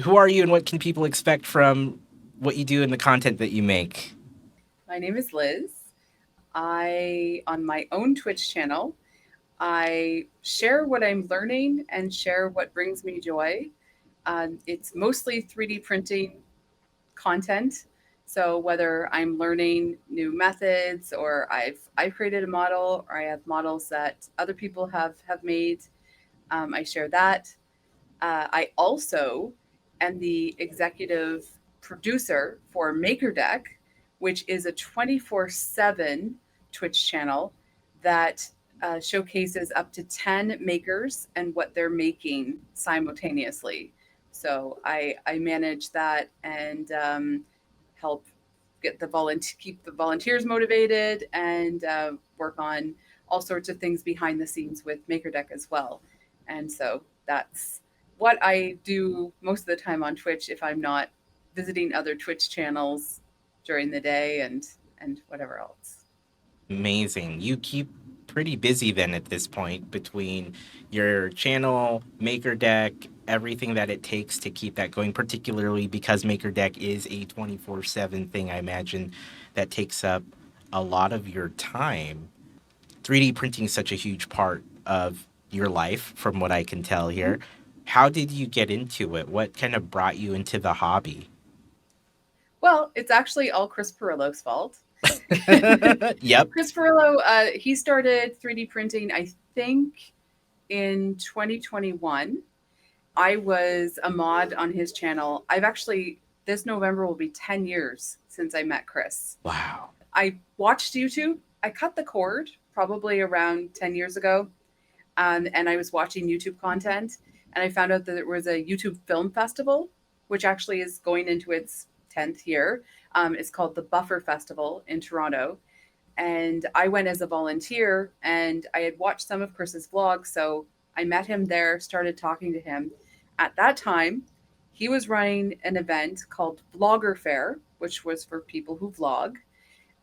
Who are you and what can people expect from what you do and the content that you make? My name is Liz. On my own Twitch channel, I share what I'm learning and share what brings me joy. It's mostly 3D printing content. So whether I'm learning new methods or I've created a model or I have models that other people have made, I share that. I also am the executive producer for Makerdeck, which is a 24/7 Twitch channel that showcases up to 10 makers and what they're making simultaneously. So I manage that and help keep the volunteers motivated and work on all sorts of things behind the scenes with Makerdeck as well. And so that's what I do most of the time on Twitch if I'm not visiting other Twitch channels during the day and whatever else. Amazing. You keep pretty busy then at this point between your channel, Maker Deck, everything that it takes to keep that going, particularly because Maker Deck is a 24/7 thing. I imagine that takes up a lot of your time. 3D printing is such a huge part of your life, from what I can tell Mhm. here. How did you get into it? What kind of brought you into the hobby? Well, it's actually all Chris Perillo's fault. Yep. Chris Perillo, he started 3D printing, I think, in 2021. I was a mod on his channel. This November will be 10 years since I met Chris. Wow. I watched YouTube. I cut the cord probably around 10 years ago. And I was watching YouTube content. And I found out that there was a YouTube film festival, which actually is going into its 10th year. It's called the Buffer Festival in Toronto. And I went as a volunteer and I had watched some of Chris's vlogs. So I met him there, started talking to him. At that time, he was running an event called Vlogger Fair, which was for people who vlog.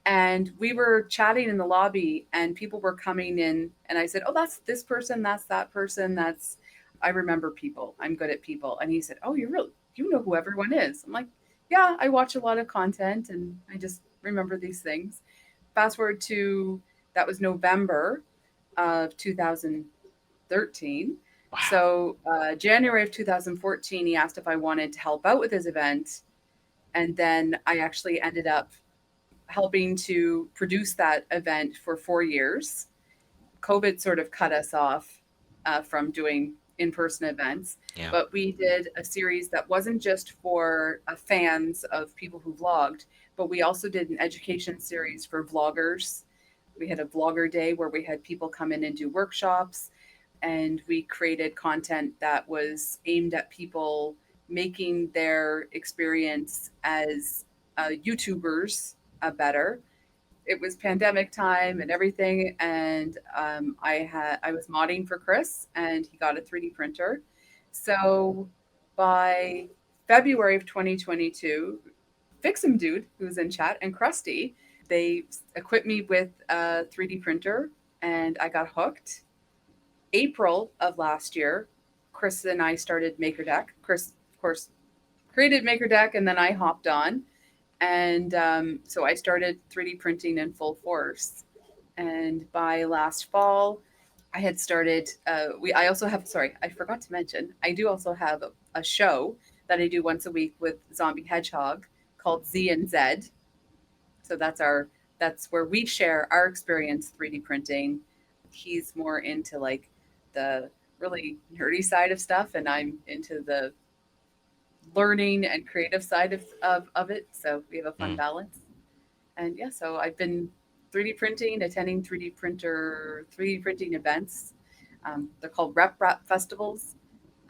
And we were chatting in the lobby and people were coming in and I said, "Oh, that's this person, that's that person, that's I remember people. I'm good at people." And he said, "Oh, you know who everyone is." I'm like, "Yeah, I watch a lot of content and I just remember these things." Fast forward to that was November of 2013. Wow. So, January of 2014, he asked if I wanted to help out with his event. And then I actually ended up helping to produce that event for 4 years. COVID sort of cut us off from doing in person events, Yeah. but we did a series that wasn't just for fans of people who vlogged, but we also did an education series for vloggers. We had a vlogger day where we had people come in and do workshops, and we created content that was aimed at people making their experience as YouTubers better. It was pandemic time and everything, and I was modding for Chris, and he got a 3D printer. So by February of 2022, Fixum Dude, who's in chat, and Krusty, they equipped me with a 3D printer, and I got hooked. April of last year, Chris and I started Makerdeck. Chris, of course, created Makerdeck, and then I hopped on, and so I started 3D printing in full force. And by last fall, I had started. I also have. Sorry, I forgot to mention. I do also have a show that I do once a week with Zombie Hedgehog called Z and Z. So that's where we share our experience 3D printing. He's more into like the really nerdy side of stuff, and I'm into the learning and creative side of it. So we have a fun Mm. balance. And yeah, so I've been 3D printing, attending 3D printing events. They're called Rep festivals,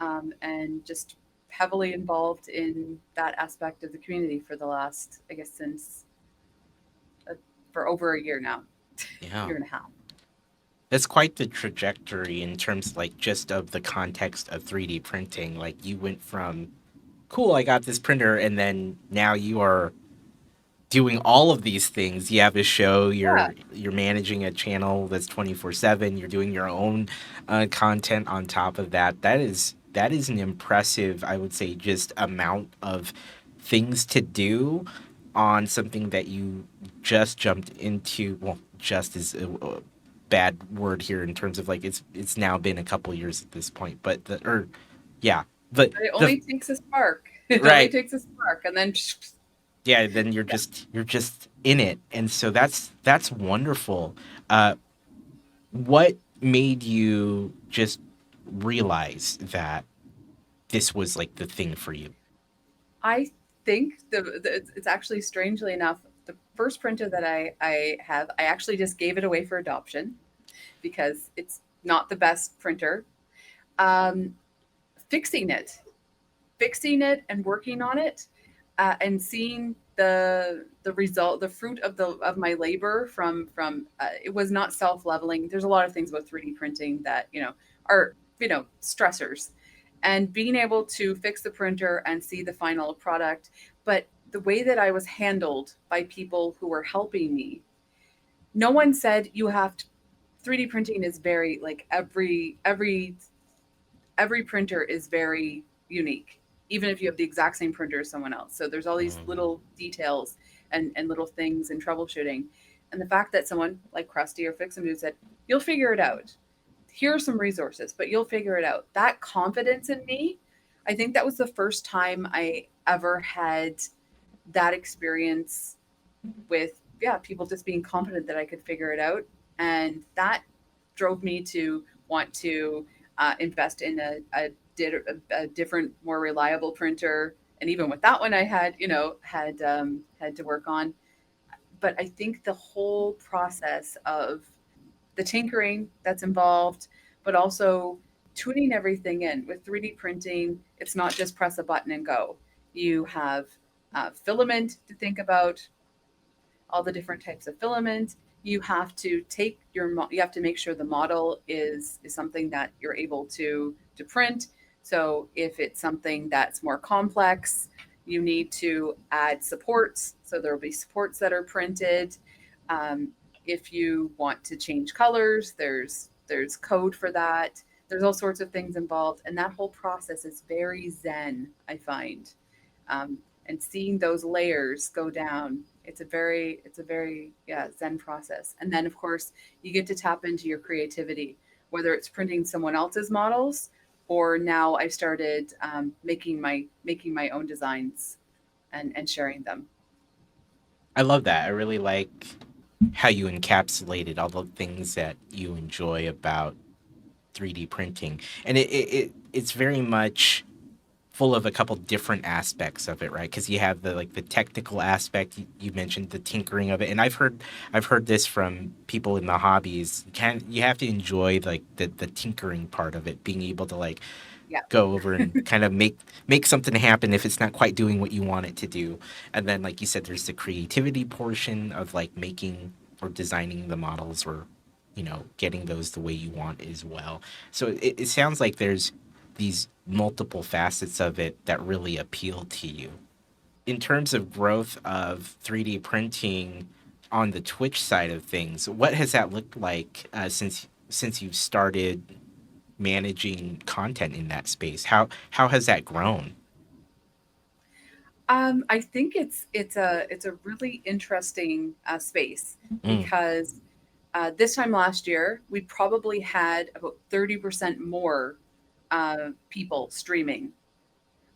and just heavily involved in that aspect of the community for the last, I guess, since uh, for over a year now, Yeah. year and a half. That's quite the trajectory in terms like just of the context of 3D printing. Like you went from cool, I got this printer, and then now you are doing all of these things. You have a show, Yeah, you're managing a channel that's 24/7, you're doing your own content on top of that. that is an impressive, I would say, just amount of things to do on something that you just jumped into. Well, just is a bad word here in terms of like it's now been a couple years at this point, but the or yeah, but But it the only takes a spark. It only right, takes a spark, and then yeah, then yeah. you're just in it, and so that's wonderful. Uh, what made you just realize that this was like the thing for you? I think it's actually strangely enough the first printer that I have, I actually just gave it away for adoption because it's not the best printer. Um, fixing it, fixing it, and working on it, and seeing the result, the fruit of the of my labor from it was not self leveling. There's a lot of things about 3D printing that are stressors, and being able to fix the printer and see the final product, but the way that I was handled by people who were helping me, no one said you have to. 3D printing is very like every printer is very unique, even if you have the exact same printer as someone else. So there's all these Mhm. little details and little things and troubleshooting. And the fact that someone like Krusty or Fix and Dude said, you'll figure it out. Here are some resources, but you'll figure it out. That confidence in me, I think that was the first time I ever had that experience with, yeah, people just being confident that I could figure it out. And that drove me to want to invest in a different, more reliable printer. And even with that one, I had, had to work on. But I think the whole process of the tinkering that's involved, but also tuning everything in with 3D printing, it's not just press a button and go. You have filament to think about, all the different types of filament. You have to take you have to make sure the model is something that you're able to print. So if it's something that's more complex, you need to add supports. So there will be supports that are printed. Um, if you want to change colors, there's code for that. There's all sorts of things involved, and that whole process is very zen, I find. And seeing those layers go down, it's a very yeah, zen process. And then of course you get to tap into your creativity, whether it's printing someone else's models, or now I've started making my own designs and sharing them. I love that. I really like how you encapsulated all the things that you enjoy about 3D printing, and it's very much full of a couple different aspects of it, right? Because you have the like the technical aspect. You mentioned the tinkering of it, and I've heard this from people in the hobbies. You have to enjoy like the tinkering part of it, being able to like Yeah. go over and kind of make something happen if it's not quite doing what you want it to do. And then like you said, there's the creativity portion of like making or designing the models or getting those the way you want as well. So it sounds like there's these multiple facets of it that really appeal to you. In terms of growth of 3D printing on the Twitch side of things, what has that looked like since you've started managing content in that space? How has that grown? I think it's a really interesting space Mm, because this time last year we probably had about 30% more people streaming.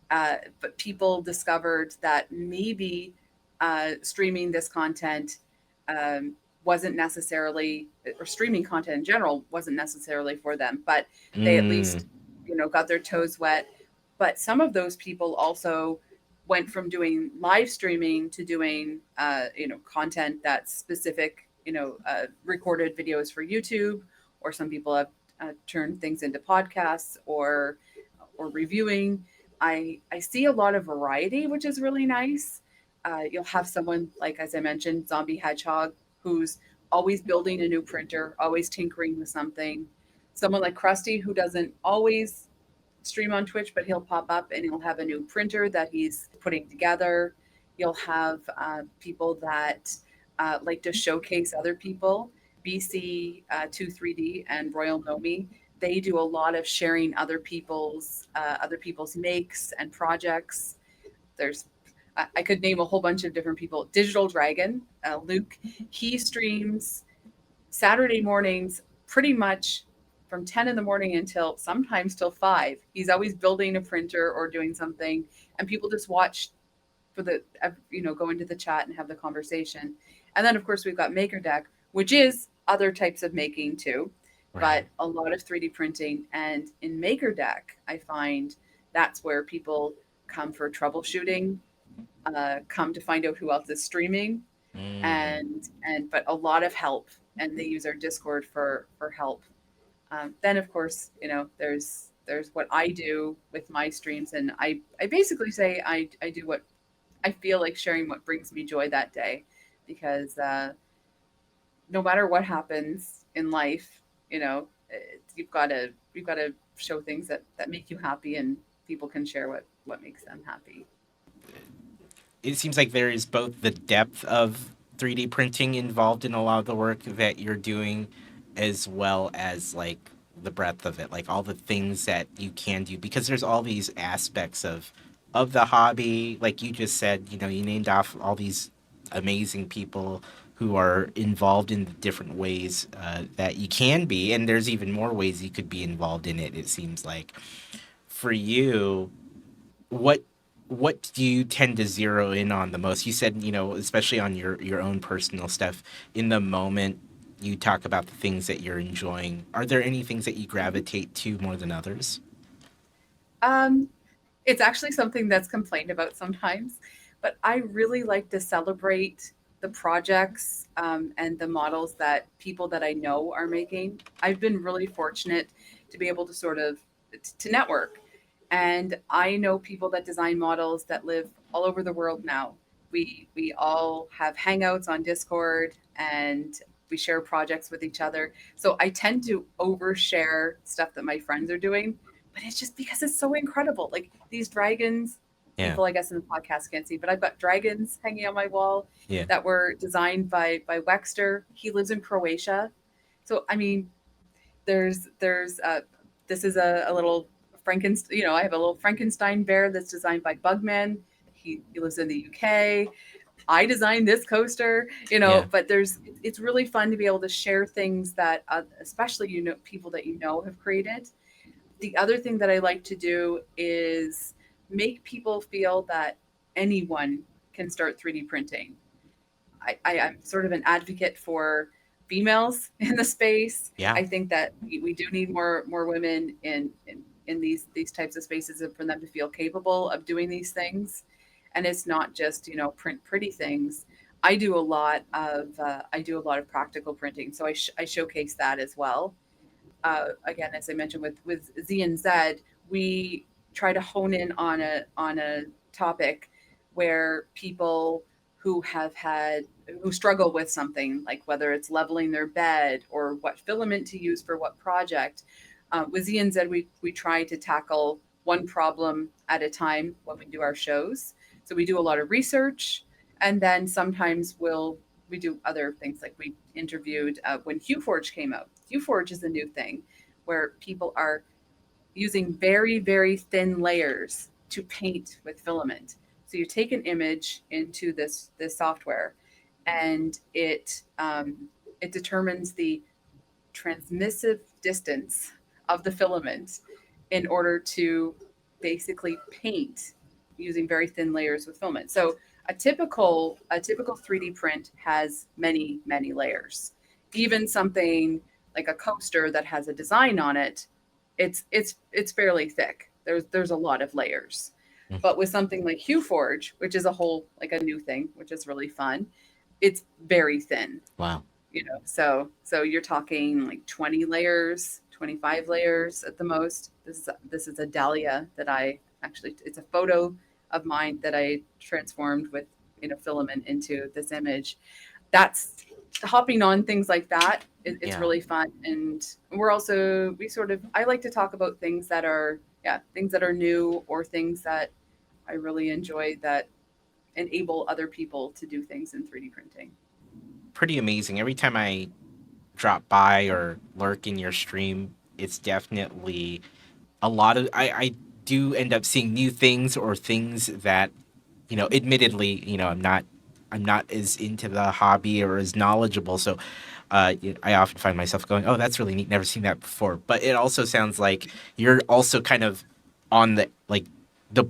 But people discovered that maybe streaming this content um, wasn't necessarily, or streaming content in general wasn't necessarily for them, but they at mm, least, got their toes wet. But some of those people also went from doing live streaming to doing, content that's specific, recorded videos for YouTube, or some people have turned things into podcasts or reviewing. I see a lot of variety, which is really nice. You'll have someone like, as I mentioned, Zombie Hedgehog, who's always building a new printer, always tinkering with something. Someone like Krusty, who doesn't always stream on Twitch, but he'll pop up and he'll have a new printer that he's putting together. You'll have people that like to showcase other people. BC 2 3D and Royal Nomi, they do a lot of sharing other people's makes and projects. There's I could name a whole bunch of different people. Digital Dragon, Luke, he streams Saturday mornings pretty much from 10 in the morning until sometimes till 5. He's always building a printer or doing something, and people just watch for the, go into the chat and have the conversation. And then, of course, we've got Makerdeck, which is other types of making too, but Right. a lot of 3D printing. And in Makerdeck, I find that's where people come for troubleshooting, come to find out who else is streaming, Mm. and but a lot of help, and they use our Discord for help. Then of course, there's what I do with my streams, and I basically say I do what I feel like sharing, what brings me joy that day, because no matter what happens in life, you've got to show things that make you happy, and people can share what makes them happy. It seems like there is both the depth of 3D printing involved in a lot of the work that you're doing, as well as like the breadth of it, like all the things that you can do, because there's all these aspects of the hobby. Like you just said, you named off all these amazing people who are involved in the different ways that you can be, and there's even more ways you could be involved in it. It seems like for you, what what do you tend to zero in on the most? You said, especially on your own personal stuff, in the moment you talk about the things that you're enjoying. Are there any things that you gravitate to more than others? Um, it's actually something that's complained about sometimes, but I really like to celebrate the projects, and the models that people that I know are making. I've been really fortunate to be able to sort of to network, and I know people that design models that live all over the world now. We all have hangouts on Discord, and we share projects with each other. So I tend to overshare stuff that my friends are doing, but it's just because it's so incredible. Like these dragons, Yeah, people I guess in the podcast can't see, but I've got dragons hanging on my wall yeah, that were designed by Wexter. He lives in Croatia. So I mean, there's this is a little Frankenstein. I have a little Frankenstein bear that's designed by Bugman. He lives in the UK. I designed this coaster, yeah, but it's really fun to be able to share things that, especially, people that have created. The other thing that I like to do is make people feel that anyone can start 3D printing. I'm sort of an advocate for females in the space. yeah. I think that we do need more women in these types of spaces, and for them to feel capable of doing these things. And it's not just print pretty things. I do a lot of practical printing, so I showcase that as well. Again, as I mentioned with Z and Z, we try to hone in on a topic where people who struggle with something, like whether it's leveling their bed or what filament to use for what project. With Z and Z, we try to tackle one problem at a time when we do our shows. So we do a lot of research, and then sometimes we do other things, like we interviewed when HueForge came out. HueForge is a new thing where people are using very, very thin layers to paint with filament. So you take an image into this software, and it determines the transmissive distance of the filament in order to basically paint using very thin layers with filament. So a typical 3D print has many layers. Even something like a coaster that has a design on it, it's fairly thick. There's a lot of layers. Mm. But with something like HueForge, which is a whole like a new thing, which is really fun, it's very thin. Wow. So you're talking like 20 layers, 25 layers at the most. This is a dahlia that I actually, it's a photo of mine that I transformed with filament into this image. That's hopping on things like that. It's Yeah. really fun. And we sort of, I like to talk about things that are, yeah, things that are new, or things that I really enjoy that enable other people to do things in 3D printing. Pretty amazing. Every time I drop by or lurk in your stream, it's definitely a lot of I do end up seeing new things or things that, admittedly, I'm not as into the hobby or as knowledgeable. So I often find myself going, "Oh, that's really neat. Never seen that before." But it also sounds like you're also kind of on the like the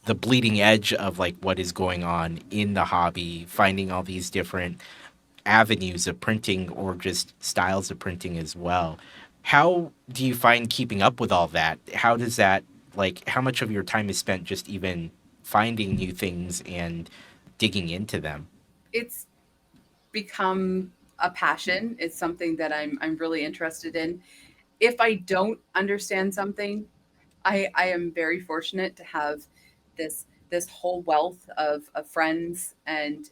the bleeding edge of like what is going on in the hobby, finding all these different avenues of printing or just styles of printing as well. How do you find keeping up with all that? How does that, like, how much of your time is spent just even finding new things and digging into them? It's become a passion. It's something that I'm really interested in. If I don't understand something, I am very fortunate to have this whole wealth of friends and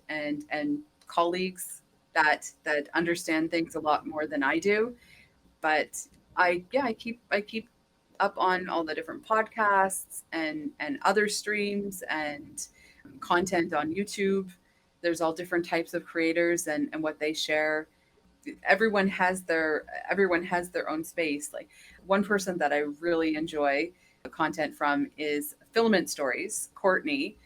colleagues that understand things a lot more than I do. But I keep up on all the different podcasts and other streams and content on YouTube. There's all different types of creators and what they share. Everyone has their own space. Like, one person that I really enjoy content from is Filament Stories, Courtney.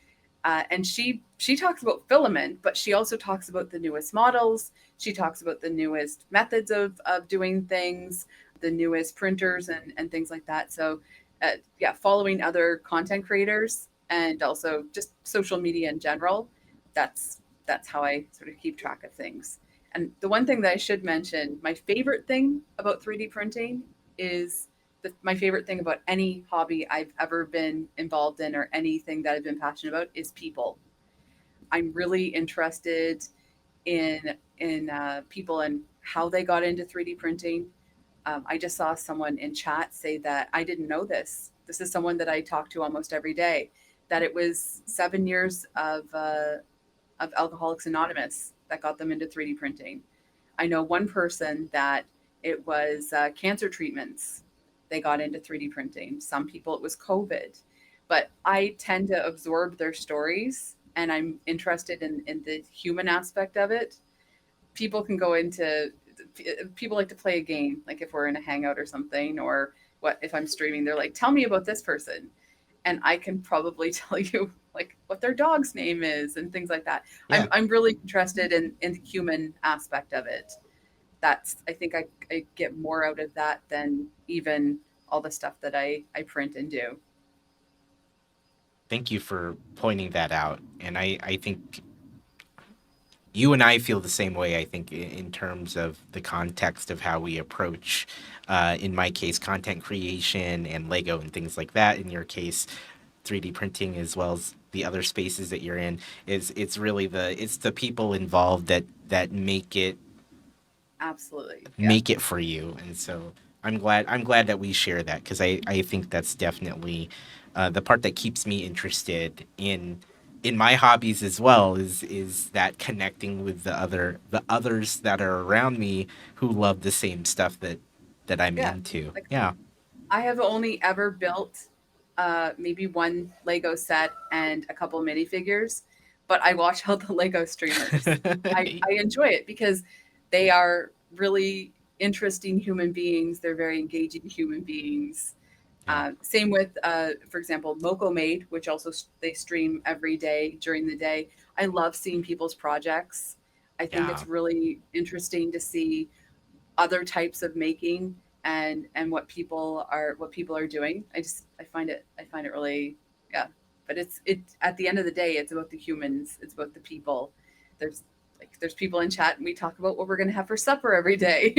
And she talks about filament, but she also talks about the newest models. She talks about the newest methods of doing things, the newest printers and things like that. So, yeah, following other content creators and also just social media in general. That's how I sort of keep track of things. And the one thing that I should mention, my favorite thing about 3D printing is my favorite thing about any hobby I've ever been involved in or anything that I've been passionate about is people. I'm really interested in people and how they got into 3D printing. I just saw someone in chat say that I didn't know this. This is someone that I talk to almost every day. That it was 7 years of Alcoholics Anonymous that got them into 3D printing. I know one person that it was cancer treatments they got into 3D printing. Some people it was COVID. But I tend to absorb their stories and I'm interested in the human aspect of it. People can go into People like to play a game, like if we're in a hangout or something, or what if I'm streaming, they're like, tell me about this person. And I can probably tell you like what their dog's name is and things like that. Yeah. I'm really interested in the human aspect of it. That's I think I get more out of that than even all the stuff that I print and do. Thank you for pointing that out. And I think you and I feel the same way, I think, in terms of the context of how we approach, in my case, content creation and Lego and things like that. In your case, 3D printing as well as the other spaces that you're in. It's really it's the people involved that Absolutely. Yeah. make it for you. And so I'm glad that we share that because I think that's definitely the part that keeps me interested in my hobbies as well is that connecting with the others that are around me who love the same stuff that I'm Yeah. into. Like, Yeah. I have only ever built maybe one Lego set and a couple minifigures, but I watch all the Lego streamers. I enjoy it because they are really interesting human beings. They're very engaging human beings. Yeah. Same with, for example, Moco Made, which also they stream every day during the day. I love seeing people's projects. I think Yeah. it's really interesting to see other types of making and what people are doing. I find it really, yeah. But it at the end of the day, it's about the humans. It's about the people. There's people in chat and we talk about what we're gonna have for supper every day.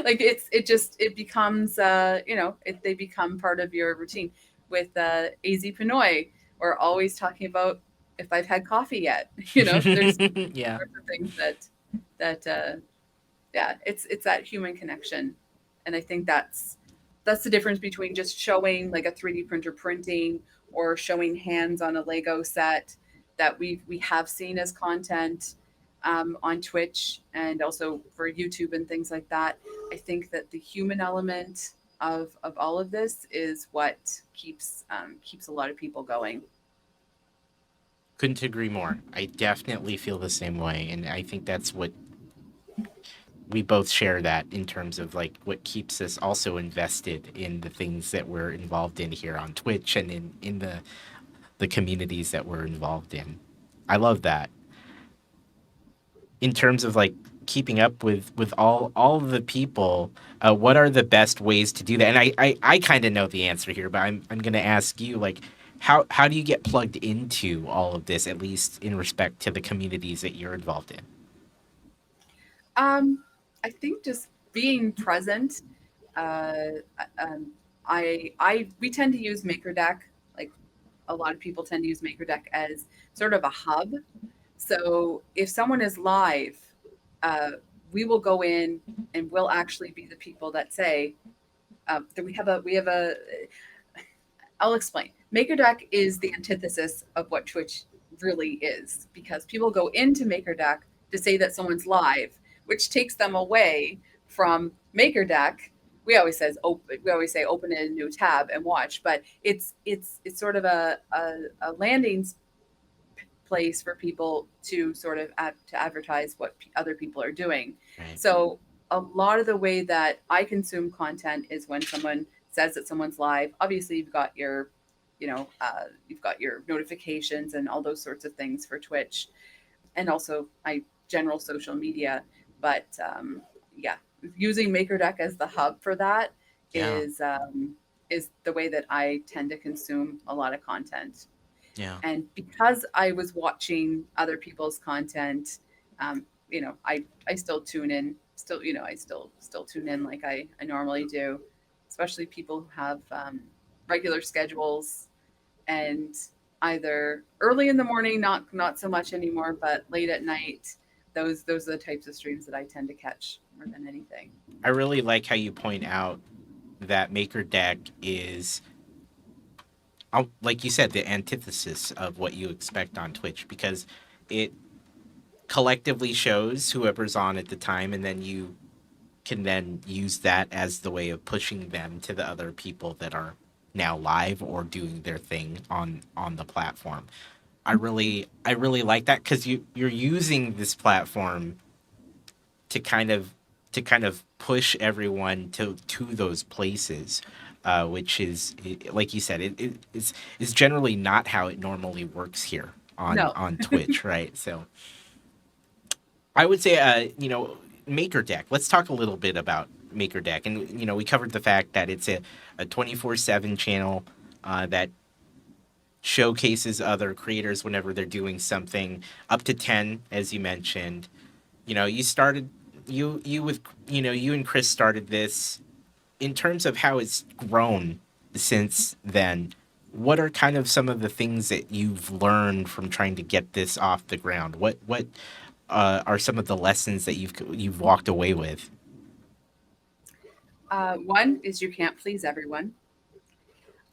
Like it becomes they become part of your routine. With Az Pinoy, we're always talking about if I've had coffee yet. There's Yeah. sorts of things that yeah, it's that human connection. And I think that's the difference between just showing like a 3D printer printing or showing hands on a Lego set that we have seen as content on Twitch and also for YouTube and things like that. I think that the human element of all of this is what keeps a lot of people going. Couldn't agree more. I definitely feel the same way, and I think we both share that in terms of like what keeps us also invested in the things that we're involved in here on Twitch and in the communities that we're involved in. I love that. In terms of like keeping up with all of the people, what are the best ways to do that? And I kind of know the answer here, but I'm going to ask you like how do you get plugged into all of this, at least in respect to the communities that you're involved in? I think just being present. Uh, we tend to use Makerdeck. Like a lot of people tend to use Makerdeck as sort of a hub. So if someone is live, uh, we will go in and we'll actually be the people that say that we have a. I'll explain. Makerdeck is the antithesis of what Twitch really is because people go into Makerdeck to say that someone's live, which takes them away from Makerdeck. We always say open a new tab and watch, but it's sort of a landing place for people to sort of to advertise what other people are doing. Right. So a lot of the way that I consume content is when someone says that someone's live. Obviously, you've got your notifications and all those sorts of things for Twitch, and also my general social media. But yeah, using MakerDeck as the hub for that Yeah. is is the way that I tend to consume a lot of content. Yeah. And because I was watching other people's content, I still tune in. Still, I still tune in like I normally do, especially people who have regular schedules and either early in the morning, not so much anymore, but late at night. Those are the types of streams that I tend to catch more than anything. I really like how you point out that Maker Deck is, like you said, the antithesis of what you expect on Twitch because it collectively shows whoever's on at the time, and then you can then use that as the way of pushing them to the other people that are now live or doing their thing on the platform. I really like that because you're using this platform to kind of push everyone to those places, which is like you said, is generally not how it normally works here No. on Twitch, right? So I would say, Maker Deck. Let's talk a little bit about Maker Deck, and we covered the fact that it's a 24/7 channel that showcases other creators whenever they're doing something up to 10, as you mentioned. You started you with you and Chris started this. In terms of how it's grown since then, what are kind of some of the things that you've learned from trying to get this off the ground? What are some of the lessons that you've walked away with? One is you can't please everyone.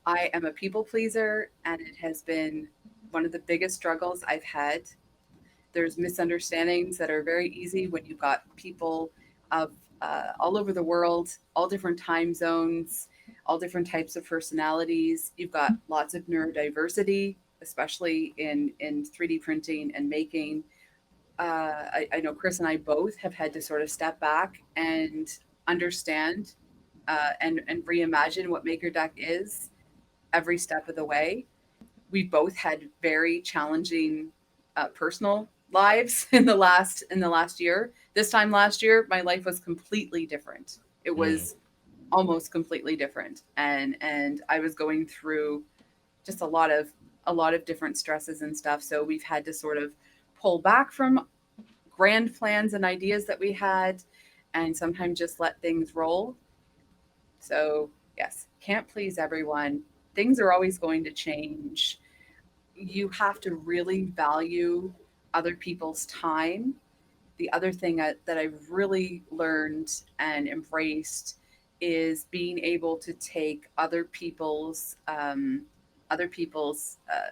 I am a people pleaser, and it has been one of the biggest struggles I've had. There's misunderstandings that are very easy when you've got people of all over the world, all different time zones, all different types of personalities. You've got lots of neurodiversity, especially in 3D printing and making. I know Chris and I both have had to sort of step back and understand and reimagine what MakerDeck is every step of the way. We both had very challenging personal lives in the last year. This time last year, my life was completely different. It Mm, was almost completely different, and I was going through just a lot of different stresses and stuff. So we've had to sort of pull back from grand plans and ideas that we had, and sometimes just let things roll. So yes, can't please everyone. Things are always going to change. You have to really value other people's time. The other thing that I've really learned and embraced is being able to take other people's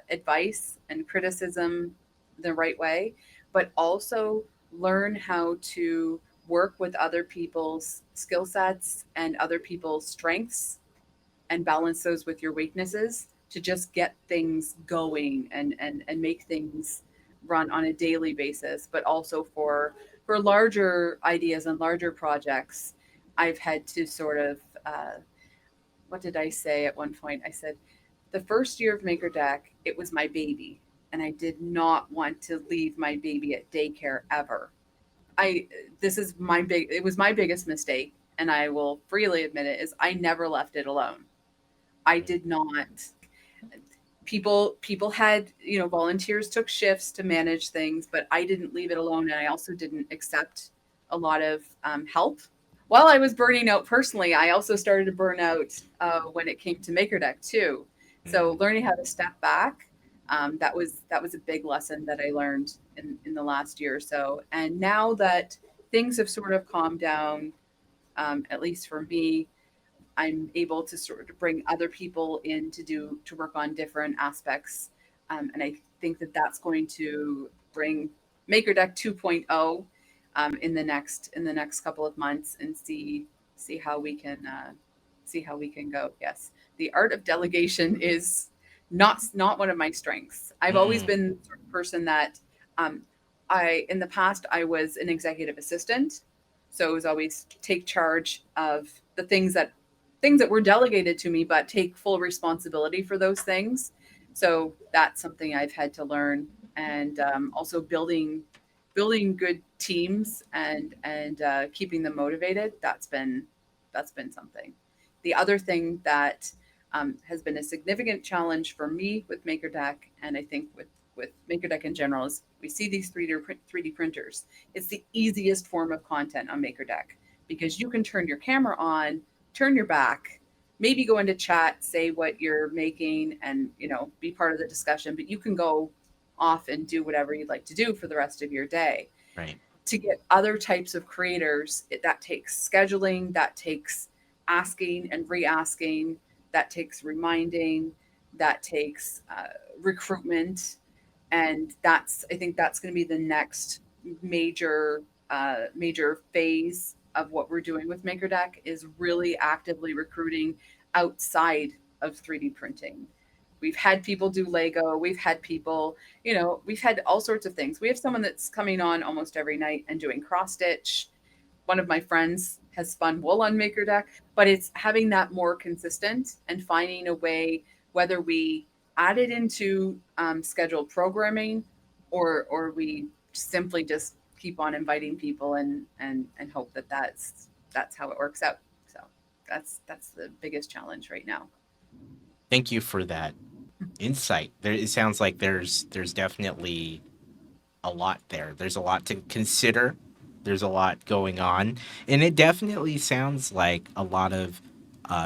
advice and criticism the right way, but also learn how to work with other people's skill sets and other people's strengths and balance those with your weaknesses to just get things going and make things run on a daily basis, but also for for larger ideas and larger projects, I've had to sort of, what did I say at one point? I said, the first year of Makerdeck, it was my baby, and I did not want to leave my baby at daycare ever. I this is my big it was my biggest mistake, and I will freely admit it, is I never left it alone. I Mm. did not. People had, volunteers took shifts to manage things, but I didn't leave it alone, and I also didn't accept a lot of help. While I was burning out personally, I also started to burn out when it came to Makerdeck too. So Mm. learning how to step back, that was a big lesson that I learned in the last year or so. And now that things have sort of calmed down, at least for me, I'm able to sort of bring other people in to work on different aspects, and I think that that's going to bring Makerdeck 2.0 in the next couple of months, and see how we can go. Yes, the art of delegation is not one of my strengths. I've always Mm. been the sort of person that, um, I in the past I was an executive assistant, so it was always take charge of the things that were delegated to me, but take full responsibility for those things. So that's something I've had to learn, and also building good teams and keeping them motivated. That's been something. The other thing that has been a significant challenge for me with Makerdeck, and I think with Makerdeck in general, is we see these 3D printers. It's the easiest form of content on Makerdeck because you can turn your camera on, turn your back, maybe go into chat, say what you're making, and be part of the discussion. But you can go off and do whatever you'd like to do for the rest of your day. Right. To get other types of creators, that takes scheduling, that takes asking and re-asking, that takes reminding, that takes recruitment, and I think that's going to be the next major phase of what we're doing with Makerdeck, is really actively recruiting outside of 3D printing. We've had people do Lego. We've had all sorts of things. We have someone that's coming on almost every night and doing cross stitch. One of my friends has spun wool on Makerdeck, but it's having that more consistent and finding a way, whether we add it into scheduled programming, or we simply just keep on inviting people and hope that that's how it works out. So that's the biggest challenge right now. Thank you for that insight. It sounds like there's definitely a lot there. There's a lot to consider. There's a lot going on, and it definitely sounds like a lot of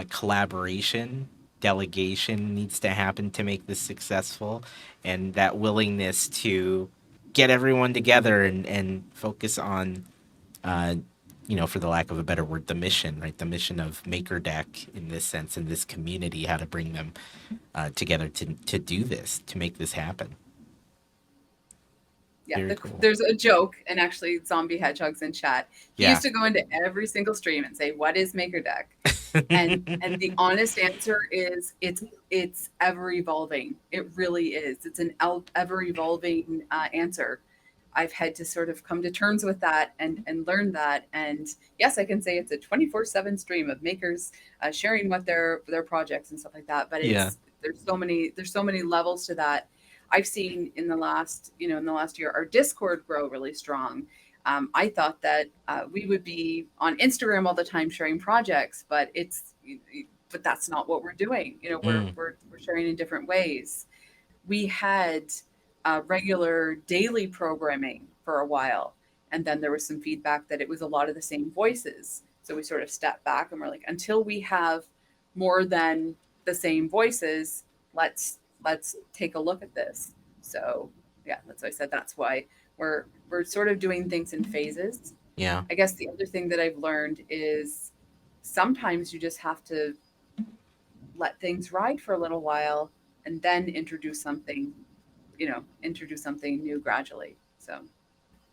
collaboration, delegation needs to happen to make this successful, and that willingness to get everyone together and focus on, uh, for the lack of a better word, the mission, right? The mission of Makerdeck in this sense, in this community, how to bring them together to do this, to make this happen. Yeah, Very cool. there's a joke, and actually, Zombie Hedgehog's in chat. He Yeah. used to go into every single stream and say, "What is Makerdeck?" And the honest answer is, it's ever evolving. It really is. It's an ever evolving answer. I've had to sort of come to terms with that and learn that. And yes, I can say it's a 24/7 stream of makers sharing what their projects and stuff like that. But Yeah. there's so many levels to that. I've seen in the last year, our Discord grow really strong. I thought that we would be on Instagram all the time sharing projects, but that's not what we're doing. We're Mm. we're we're sharing in different ways. We had regular daily programming for a while, and then there was some feedback that it was a lot of the same voices. So we sort of stepped back and we're like, until we have more than the same voices, let's take a look at this. So yeah, that's why I said that's why we're sort of doing things in phases. Yeah. I guess the other thing that I've learned is sometimes you just have to let things ride for a little while and then introduce something new gradually. So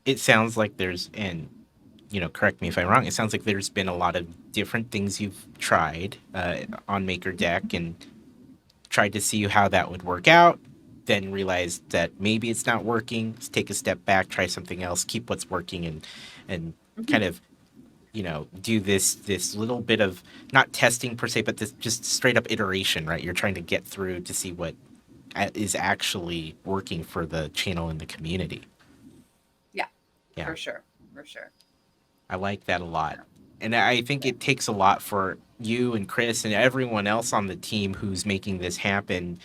It sounds like and correct me if I'm wrong. It sounds like there's been a lot of different things you've tried on Maker Deck and tried to see how that would work out. then realize that maybe it's not working, take a step back, try something else, keep what's working, and Mhm. kind of do this little bit of not testing per se, but this just straight up iteration, right? You're trying to get through to see what is actually working for the channel and the community. Yeah, Yeah, for sure, for sure. I like that a lot. Yeah. And I think Yeah. it takes a lot for you and Chris and everyone else on the team who's making this happen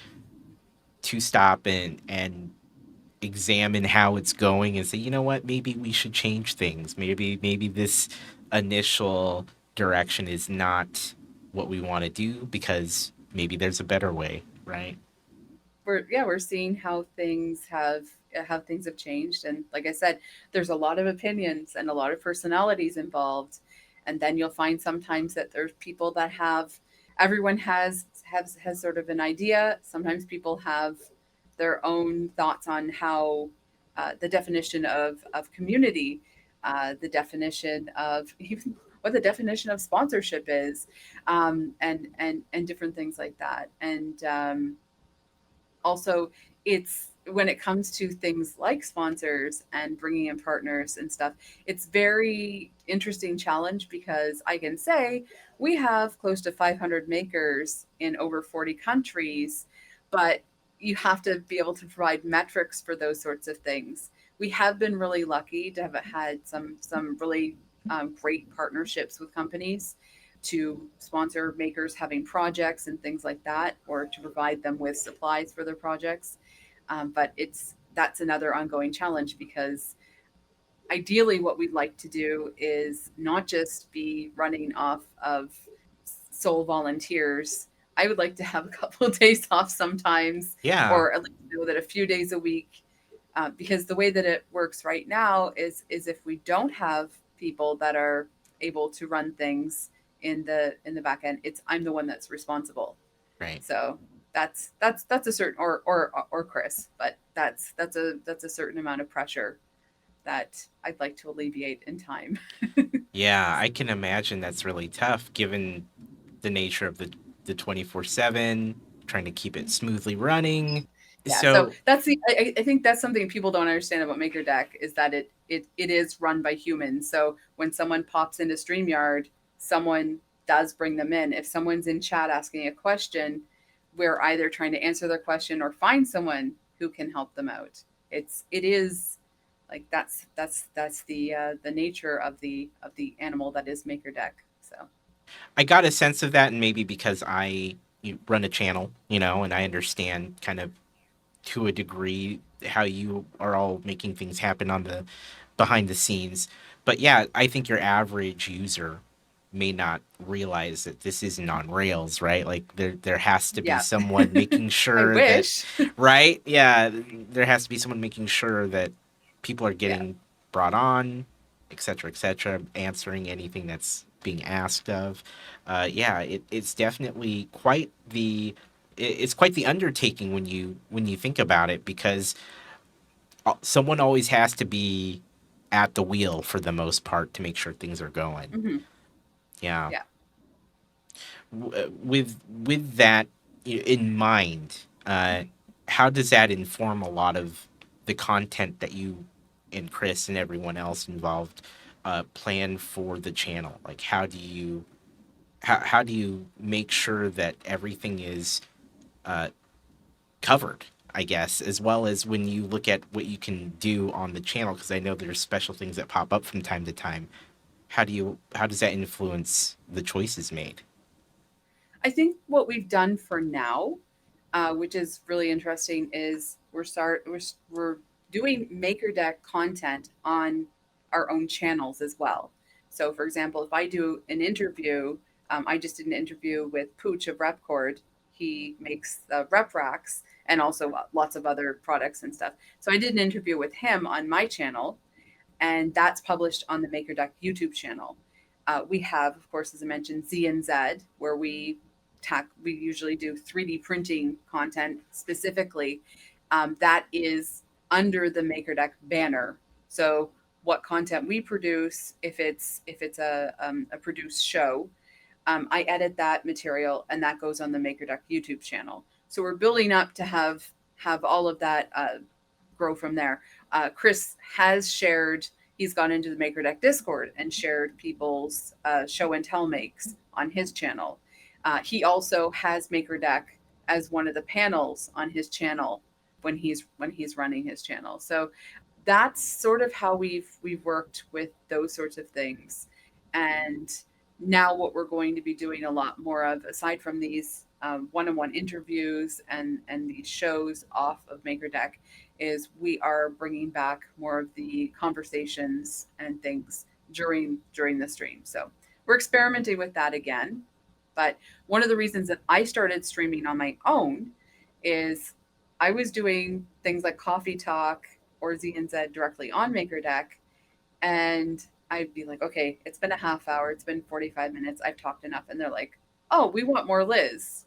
to stop and examine how it's going and say, you know what, maybe we should change things. Maybe this initial direction is not what we want to do because maybe there's a better way, right? We're seeing how things have changed, and like I said, there's a lot of opinions and a lot of personalities involved, and then you'll find sometimes that there's people that have everyone has sort of an idea. Sometimes people have their own thoughts on how the definition of community, the definition of even what the definition of sponsorship is, and different things like that. And also, it's when it comes to things like sponsors and bringing in partners and stuff, it's very interesting challenge because I can say we have close to 500 makers in over 40 countries, but you have to be able to provide metrics for those sorts of things. We have been really lucky to have had some really great partnerships with companies to sponsor makers having projects and things like that, or to provide them with supplies for their projects. But it's that's another ongoing challenge because ideally, what we'd like to do is not just be running off of sole volunteers. I would like to have a couple of days off sometimes, Yeah, or at least know that a few days a week. Because the way that it works right now is if we don't have people that are able to run things in the back end, it's I'm the one that's responsible. right. So that's a certain or Chris, but that's a certain amount of pressure that I'd like to alleviate in time. Yeah, I can imagine that's really tough given the nature of the 24/7, trying to keep it smoothly running. Yeah, so So, that's I think that's something people don't understand about Makerdeck is that it is run by humans. So when someone pops into StreamYard, someone does bring them in. If someone's in chat asking a question, we're either trying to answer their question or find someone who can help them out. It is like that's the nature of the animal that is Makerdeck. So I got a sense of that, and maybe because I run a channel, and I understand kind of to a degree how you are all making things happen on the behind the scenes. But yeah, I think your average user may not realize that this isn't on rails, right? Like there has to be yeah, someone making I sure that, wish. right? Yeah, there has to be someone making sure that people are Yeah. getting brought on, et cetera, answering anything that's being asked of. Yeah, it's definitely it's quite the undertaking when you think about it because someone always has to be at the wheel for the most part to make sure things are going. Hmm. Yeah. Yeah. With that in mind, how does that inform a lot of the content that you and Chris and everyone else involved plan for the channel? Like, how do you make sure that everything is uh, covered, I guess, as well as when you look at what you can do on the channel, because I know there's special things that pop up from time to time. How does that influence the choices made? I think what we've done for now, which is really interesting, is we're doing Makerdeck content on our own channels as well. So, for example, if I do an interview, I just did an interview with Pooch of Repcord. He makes the rep racks and also lots of other products and stuff. So I did an interview with him on my channel, and that's published on the Makerdeck YouTube channel. We have, of course, as I mentioned, Z and Z, where we usually do 3D printing content specifically. That is under the Makerdeck banner. So what content we produce, if it's a produced show, I edit that material and that goes on the Makerdeck YouTube channel. So we're building up to have all of that grow from there. Chris has shared, he's gone into the Maker Deck Discord and shared people's show and tell makes on his channel. He also has Maker Deck as one of the panels on his channel when he's running his channel. So that's sort of how we've worked with those sorts of things. And now what we're going to be doing a lot more of, aside from these one-on-one interviews and these shows off of Maker Deck, is we are bringing back more of the conversations and things during the stream. So we're experimenting with that again. But one of the reasons that I started streaming on my own is I was doing things like coffee talk or Z and Z directly on Makerdeck, and I'd be like, okay, it's been a half hour, it's been 45 minutes, I've talked enough, and they're like, oh, we want more Liz.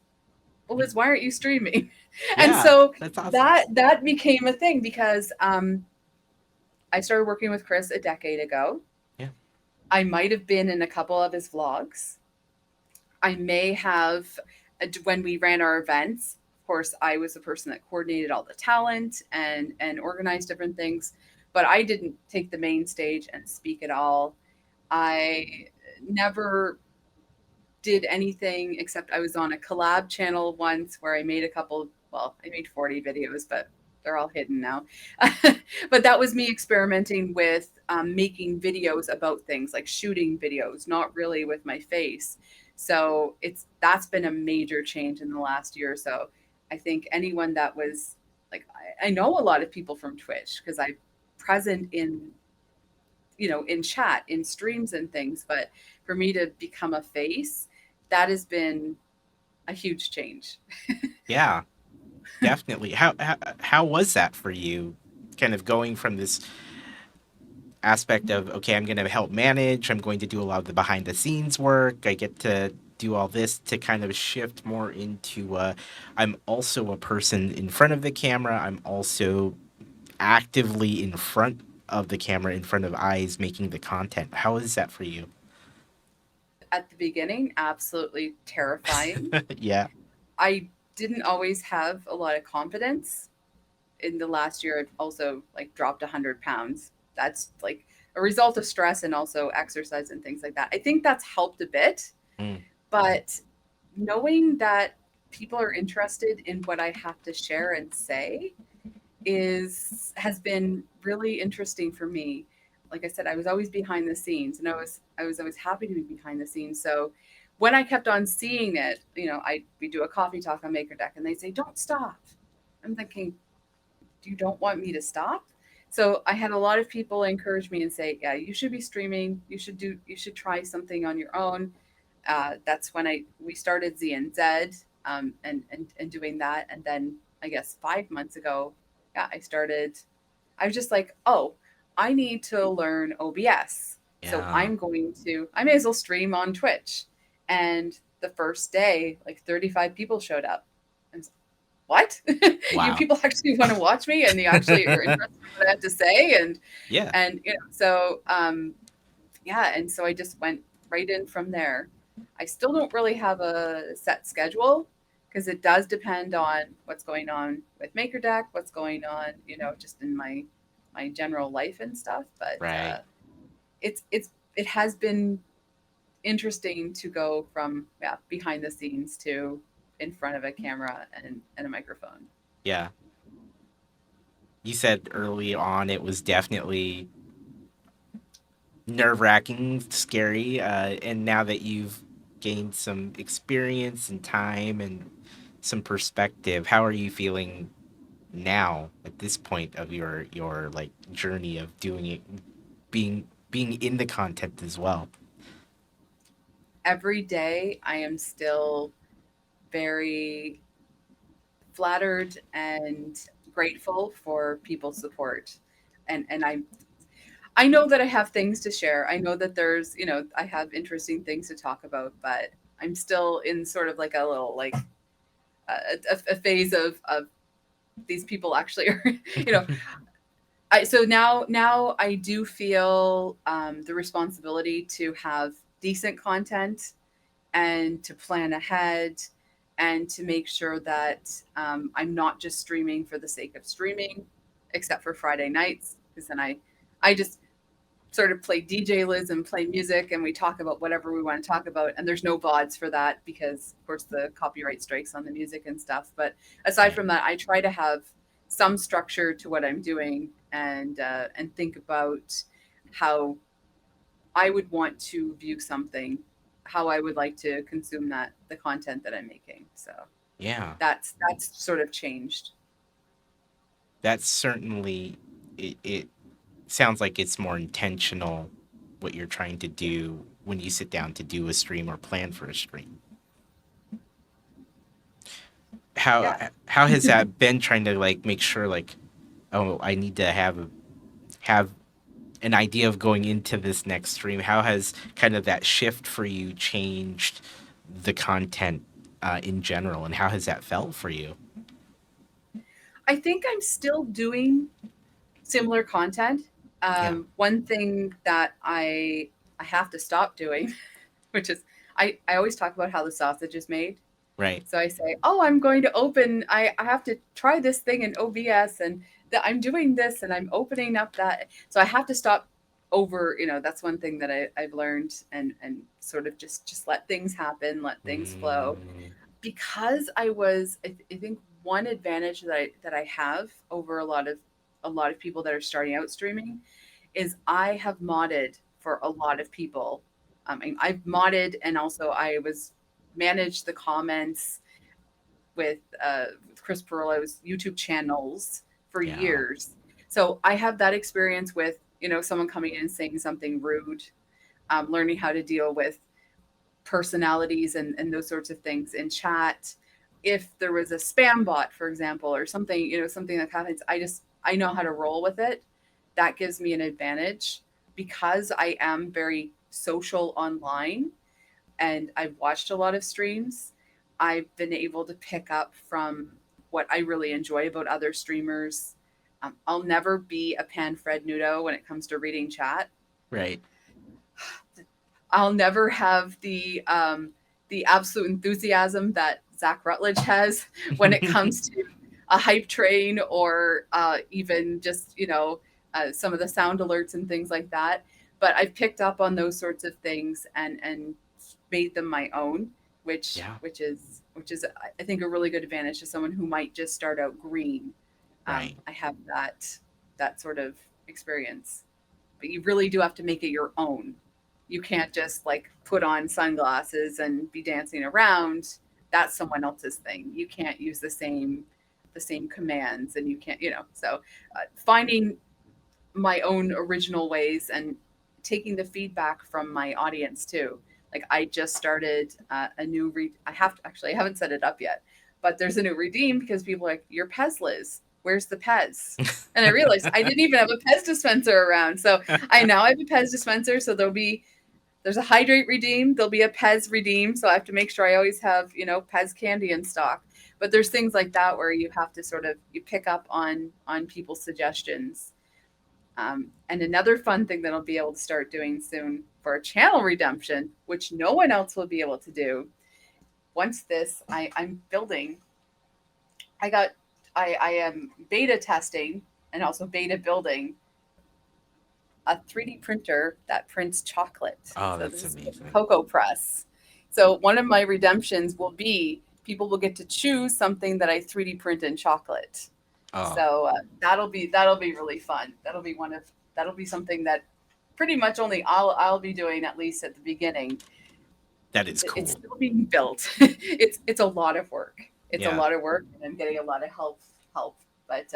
Well, Liz, why aren't you streaming? And Yeah, so that's awesome. that became a thing because I started working with Chris a decade ago. Yeah. I might have been in a couple of his vlogs. I may have, when we ran our events, of course, I was the person that coordinated all the talent and organized different things, but I didn't take the main stage and speak at all. I never did anything except I was on a collab channel once where I made a couple, well, I made 40 videos, but they're all hidden now. But that was me experimenting with making videos about things like shooting videos, not really with my face. So that's been a major change in the last year or so. I think anyone that was like, I know a lot of people from Twitch because I'm present in chat, in streams and things, but for me to become a face, that has been a huge change. Yeah, definitely. How was that for you? Kind of going from this aspect of, okay, I'm going to help manage, I'm going to do a lot of the behind the scenes work, I get to do all this, to kind of shift more into I'm also a person in front of the camera, I'm also actively in front of the camera, in front of eyes, making the content. How is that for you? At the beginning, absolutely terrifying. Yeah. I didn't always have a lot of confidence. In the last year, I've also like dropped 100 pounds. That's like a result of stress and also exercise and things like that. I think that's helped a bit, Mm, but knowing that people are interested in what I have to share and say is has been really interesting for me. Like I said, I was always behind the scenes, and I was always happy to be behind the scenes. So when I kept on seeing it, we do a coffee talk on Maker Deck, and they say, "Don't stop." I'm thinking, "You don't want me to stop?" So I had a lot of people encourage me and say, "Yeah, you should be streaming. You should try something on your own." That's when we started Z and Z, and doing that, and then I guess 5 months ago, yeah, I was just like, oh, I need to learn OBS. So yeah. I may as well stream on Twitch. And the first day, like 35 people showed up. I was what? You Wow. people actually want to watch me and you actually are interested in what I have to say. And, Yeah. and, you know, so, yeah. And so I just went right in from there. I still don't really have a set schedule because it does depend on what's going on with Makerdeck, what's going on, just in my general life and stuff. But Right. it has been interesting to go from behind the scenes to in front of a camera and a microphone. Yeah. You said early on it was definitely nerve wracking, scary, and now that you've gained some experience and time and some perspective, how are you feeling now at this point of your like journey of doing it, being in the content as well? Every day I am still very flattered and grateful for people's support. And I know that I have things to share. I know that I have interesting things to talk about, but I'm still in sort of like a little like a phase of these people actually are, you know, so now I do feel the responsibility to have decent content and to plan ahead and to make sure that I'm not just streaming for the sake of streaming, except for Friday nights, because then I just sort of play DJ Liz and play music, and we talk about whatever we want to talk about. And there's no VODs for that because, of course, the copyright strikes on the music and stuff. But aside Right. from that, I try to have some structure to what I'm doing, and think about how I would want to view something, how I would like to consume the content that I'm making. So Yeah. that's sort of changed. That's certainly it sounds like it's more intentional what you're trying to Yeah. do when you sit down to do a stream or plan for a stream. How Yeah. how has that been trying to like make sure like, oh, I need to have an idea of going into this next stream? How has kind of that shift for you changed the content in general, and how has that felt for you? I think I'm still doing similar content. Yeah. One thing that I have to stop doing, which is I always talk about how the sausage is made. Right. So I say, oh, I'm going to open. I have to try this thing in OBS, and that I'm doing this, and I'm opening up that. So I have to stop over. That's one thing that I've learned, and sort of just let things happen, let things flow. Mm, Because I think one advantage that I have over a lot of people that are starting out streaming is I have modded for a lot of people. I've modded, and also I was managed the comments with Chris Perillo's YouTube channels for yeah. years. So I have that experience with someone coming in and saying something rude, learning how to deal with personalities and those sorts of things in chat. If there was a spam bot, for example, or something, something that happens, I know how to roll with it. That gives me an advantage because I am very social online and I've watched a lot of streams. I've been able to pick up from what I really enjoy about other streamers. I'll never be a pan Fred Nudo when it comes to reading chat. Right. I'll never have the absolute enthusiasm that Zach Rutledge has when it comes to a hype train or even just some of the sound alerts and things like that. But I've picked up on those sorts of things and made them my own, which Yeah. which is I think a really good advantage to someone who might just start out green. Right. I have that sort of experience, but you really do have to make it your own. You can't just like put on sunglasses and be dancing around. That's someone else's thing. You can't use the same commands, and you can't, so finding my own original ways and taking the feedback from my audience too. Like I just started a new I haven't set it up yet, but there's a new redeem because people are like, "Your Pez, Liz, where's the Pez?" And I realized I didn't even have a Pez dispenser around. So I now have a Pez dispenser. So there's a hydrate redeem, there'll be a Pez redeem. So I have to make sure I always have, Pez candy in stock. But there's things like that where you have to sort of you pick up on people's suggestions. And another fun thing that I'll be able to start doing soon for a channel redemption, which no one else will be able to do. Once I'm building. I got I am beta testing and also beta building a 3D printer that prints chocolate. Oh, So that's this is the amazing. Cocoa Press. So one of my redemptions will be people will get to choose something that I 3D print in chocolate. Oh, So that'll be really fun. That'll be something that pretty much only I'll be doing at least at the beginning. that is It's cool. still being built. It's a lot of work. It's a Yeah. lot of work, and I'm getting a lot of help. But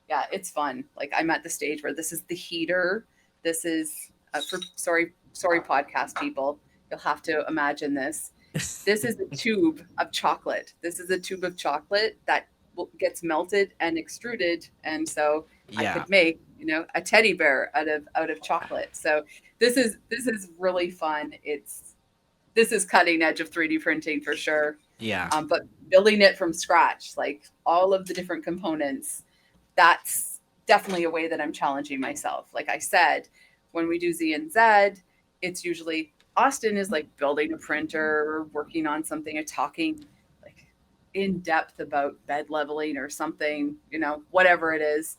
yeah, it's fun. Like I'm at the stage where this is the heater. This is for sorry podcast people. You'll have to imagine this. This is a tube of chocolate. This is a tube of chocolate that gets melted and extruded, and so I Yeah. could make a teddy bear out of chocolate. So this is really fun. This is cutting edge of 3D printing for sure. Yeah. But building it from scratch, like all of the different components, that's definitely a way that I'm challenging myself. Like I said, when we do Z and Z, it's usually Austin is like building a printer, working on something, or talking. Like in depth about bed leveling or something, whatever it is,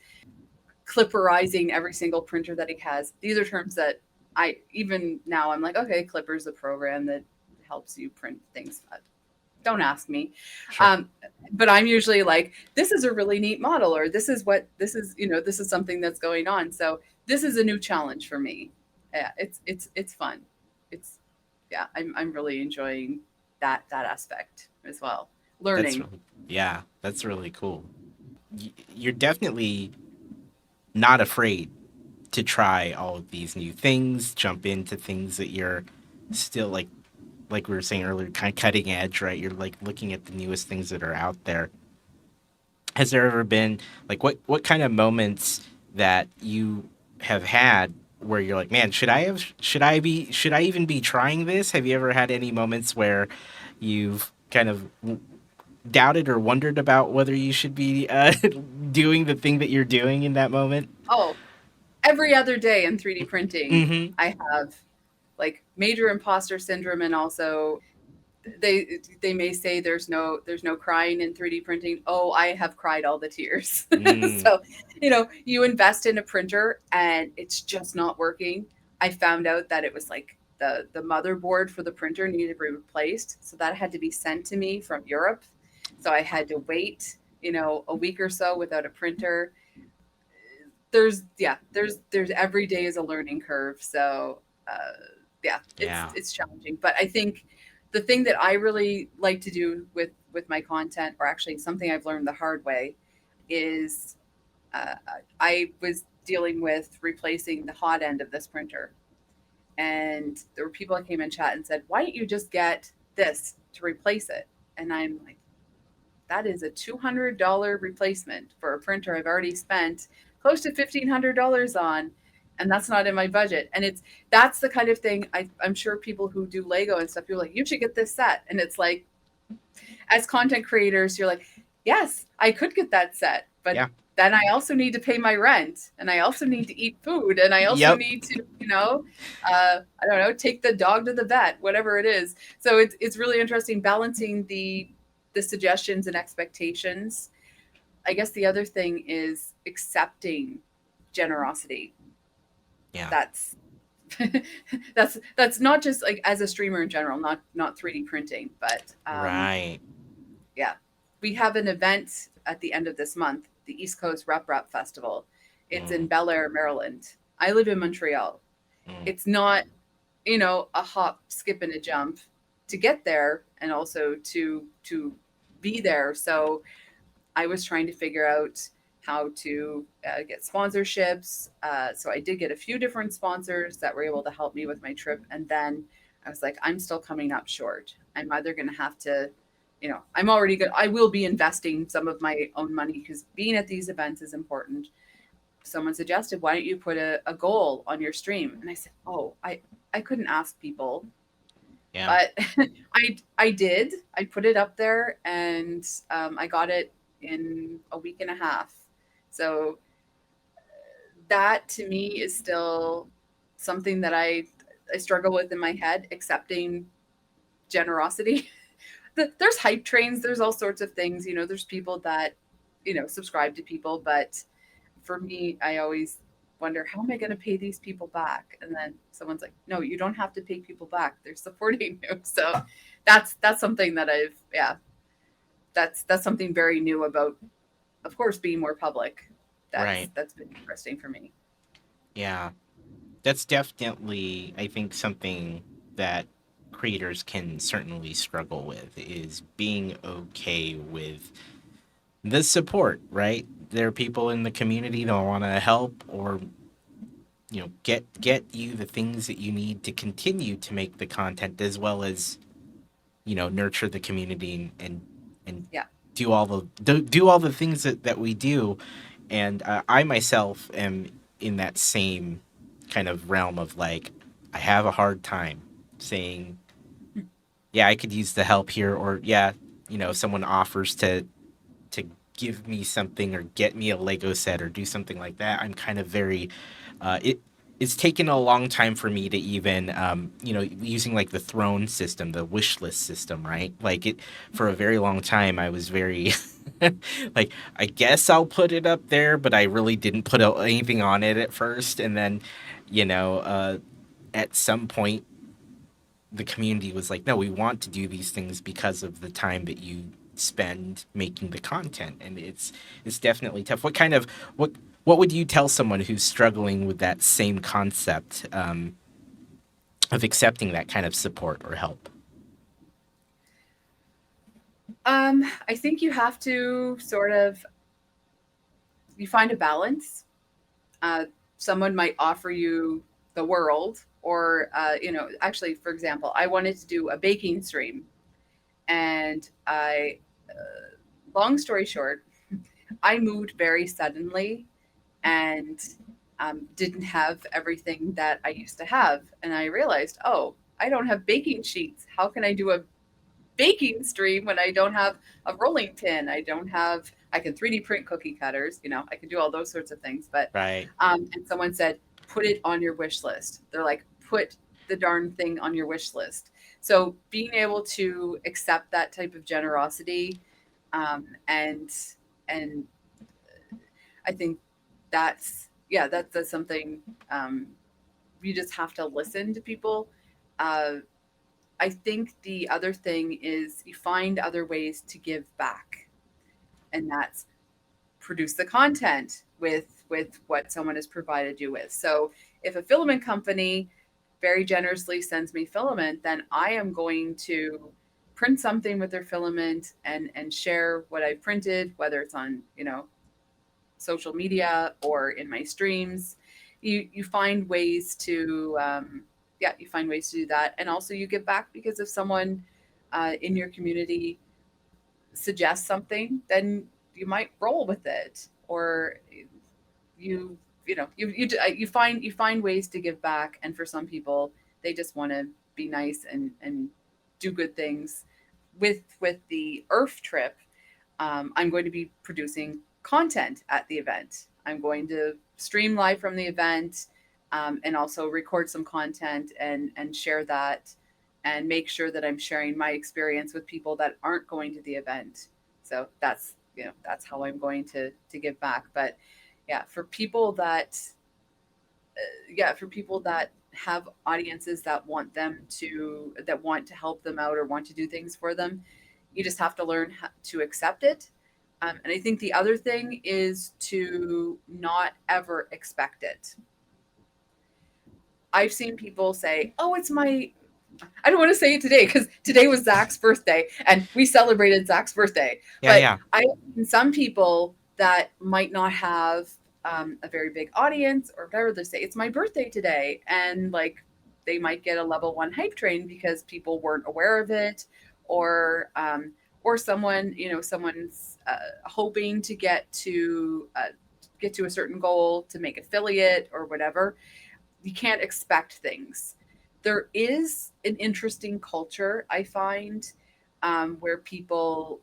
clipperizing every single printer that he has. These are terms that I even now I'm like, okay, Clipper's a program that helps you print things. Don't ask me. Sure. Um, but I'm usually like, this is a really neat model, or this is something that's going on. So this is a new challenge for me. Yeah, it's fun. It's yeah, I'm really enjoying that aspect as well. That's Learning. really, yeah, that's really cool. You're definitely not afraid to try all of these new things, jump into things that you're still like we were saying earlier, kind of cutting edge, right? You're like looking at the newest things that are out there. Has there ever been like what kind of moments that you have had where you're like, man, should I even be trying this? Have you ever had any moments where you've kind of doubted or wondered about whether you should be doing the thing that you're doing in that moment? Oh, every other day in 3D printing, Mm-hmm. I have like major imposter syndrome, and also they may say there's no crying in 3D printing. Oh, I have cried all the tears. Mm, So, you invest in a printer and it's just not working. I found out that it was like the motherboard for the printer needed to be replaced, so that had to be sent to me from Europe. So I had to wait, a week or so without a printer. There's every day is a learning curve. So yeah, it's yeah. it's challenging, but I think the thing that I really like to do with my content, or actually something I've learned the hard way, is uh, I was dealing with replacing the hot end of this printer, and there were people that came in chat and said, "Why don't you just get this to replace it?" And I'm like, that is a $200 replacement for a printer I've already spent close to $1,500 on. And that's not in my budget. And that's the kind of thing I'm sure people who do Lego and stuff, you're like, you should get this set. And it's like, as content creators, you're like, yes, I could get that set, but Yeah. then I also need to pay my rent, and I also need to eat food, and I also Yep. need to, I don't know, take the dog to the vet, whatever it is. So it's really interesting balancing the suggestions and expectations. I guess the other thing is accepting generosity. Yeah. That's that's not just like as a streamer in general, not 3D printing, but Right. yeah, we have an event at the end of this month, the East Coast Rep Festival. It's in Mm, Bel Air, Maryland. I live in Montreal. mm. It's not, a hop, skip, and a jump to get there, and also to be there. So I was trying to figure out how to get sponsorships. So I did get a few different sponsors that were able to help me with my trip. And then I was like, I'm still coming up short. I'm either going to have to, I'm already good. I will be investing some of my own money because being at these events is important. Someone suggested, why don't you put a goal on your stream? And I said, oh, I couldn't ask people, Yeah. but I did. I put it up there, and I got it in a week and a half. So that to me is still something that I struggle with in my head, accepting generosity. There's hype trains, there's all sorts of things. There's people that subscribe to people, but for me, I always wonder, how am I going to pay these people back? And then someone's like, no, you don't have to pay people back, they're supporting you. So that's something that that's something very new about, of course, being more public. that's Right. that's been interesting for me. Yeah. That's definitely, I think, something that creators can certainly struggle with is being okay with the support, right? There are people in the community that want to help or get you the things that you need to continue to make the content as well as nurture the community and Yeah. do all the things that we do. And I myself am in that same kind of realm of like, I have a hard time saying, yeah, I could use the help here, or yeah, if someone offers to give me something or get me a Lego set or do something like that, I'm kind of very it. it's taken a long time for me to even using like the throne system, the wish list system, right? Like it for a very long time I was very like, I guess I'll put it up there, but I really didn't put anything on it at first. And then you know at some point the community was like, no, we want to do these things because of the time that you spend making the content. And it's definitely tough. What would you tell someone who's struggling with that same concept, of accepting that kind of support or help? I think you have to sort of you find a balance. Uh, Someone might offer you the world, or actually, for example, I wanted to do a baking stream, and long story short, I moved very suddenly and didn't have everything that I used to have, and I realized, oh, I don't have baking sheets. How can I do a baking stream when I don't have a rolling pin? I can 3D print cookie cutters, I can do all those sorts of things. But, Right. and someone said, put it on your wish list. They're like, put the darn thing on your wish list. So being able to accept that type of generosity, and, and I think that's something, you just have to listen to people. Uh, I think the other thing is you find other ways to give back, and that's produce the content with what someone has provided you with. So if a filament company very generously sends me filament, then I am going to print something with their filament and share what I've printed, whether it's on, social media or in my streams. You find ways to you find ways to do that, and also you give back because if someone in your community suggests something, then you might roll with it, or you you find ways to give back. And for some people, they just want to be nice and do good things. With the Earth trip, I'm going to be producing content at the event. I'm going to stream live from the event, and also record some content and share that, and make sure that I'm sharing my experience with people that aren't going to the event. So that's how I'm going to give back. But yeah, for people that have audiences that want to help them out or want to do things for them, you just have to learn how to accept it. And I think the other thing is to not ever expect it. I've seen people say, "Oh, it's my." I don't want to say it today because today was Zach's birthday and we celebrated Zach's birthday. Yeah, But yeah. I've seen some people that might not have a very big audience or whatever, they say, "It's my birthday today." And like they might get a level one hype train because people weren't aware of it, or someone's hoping to get to a certain goal to make affiliate or whatever. You can't expect things. There is an interesting culture, I find, where people,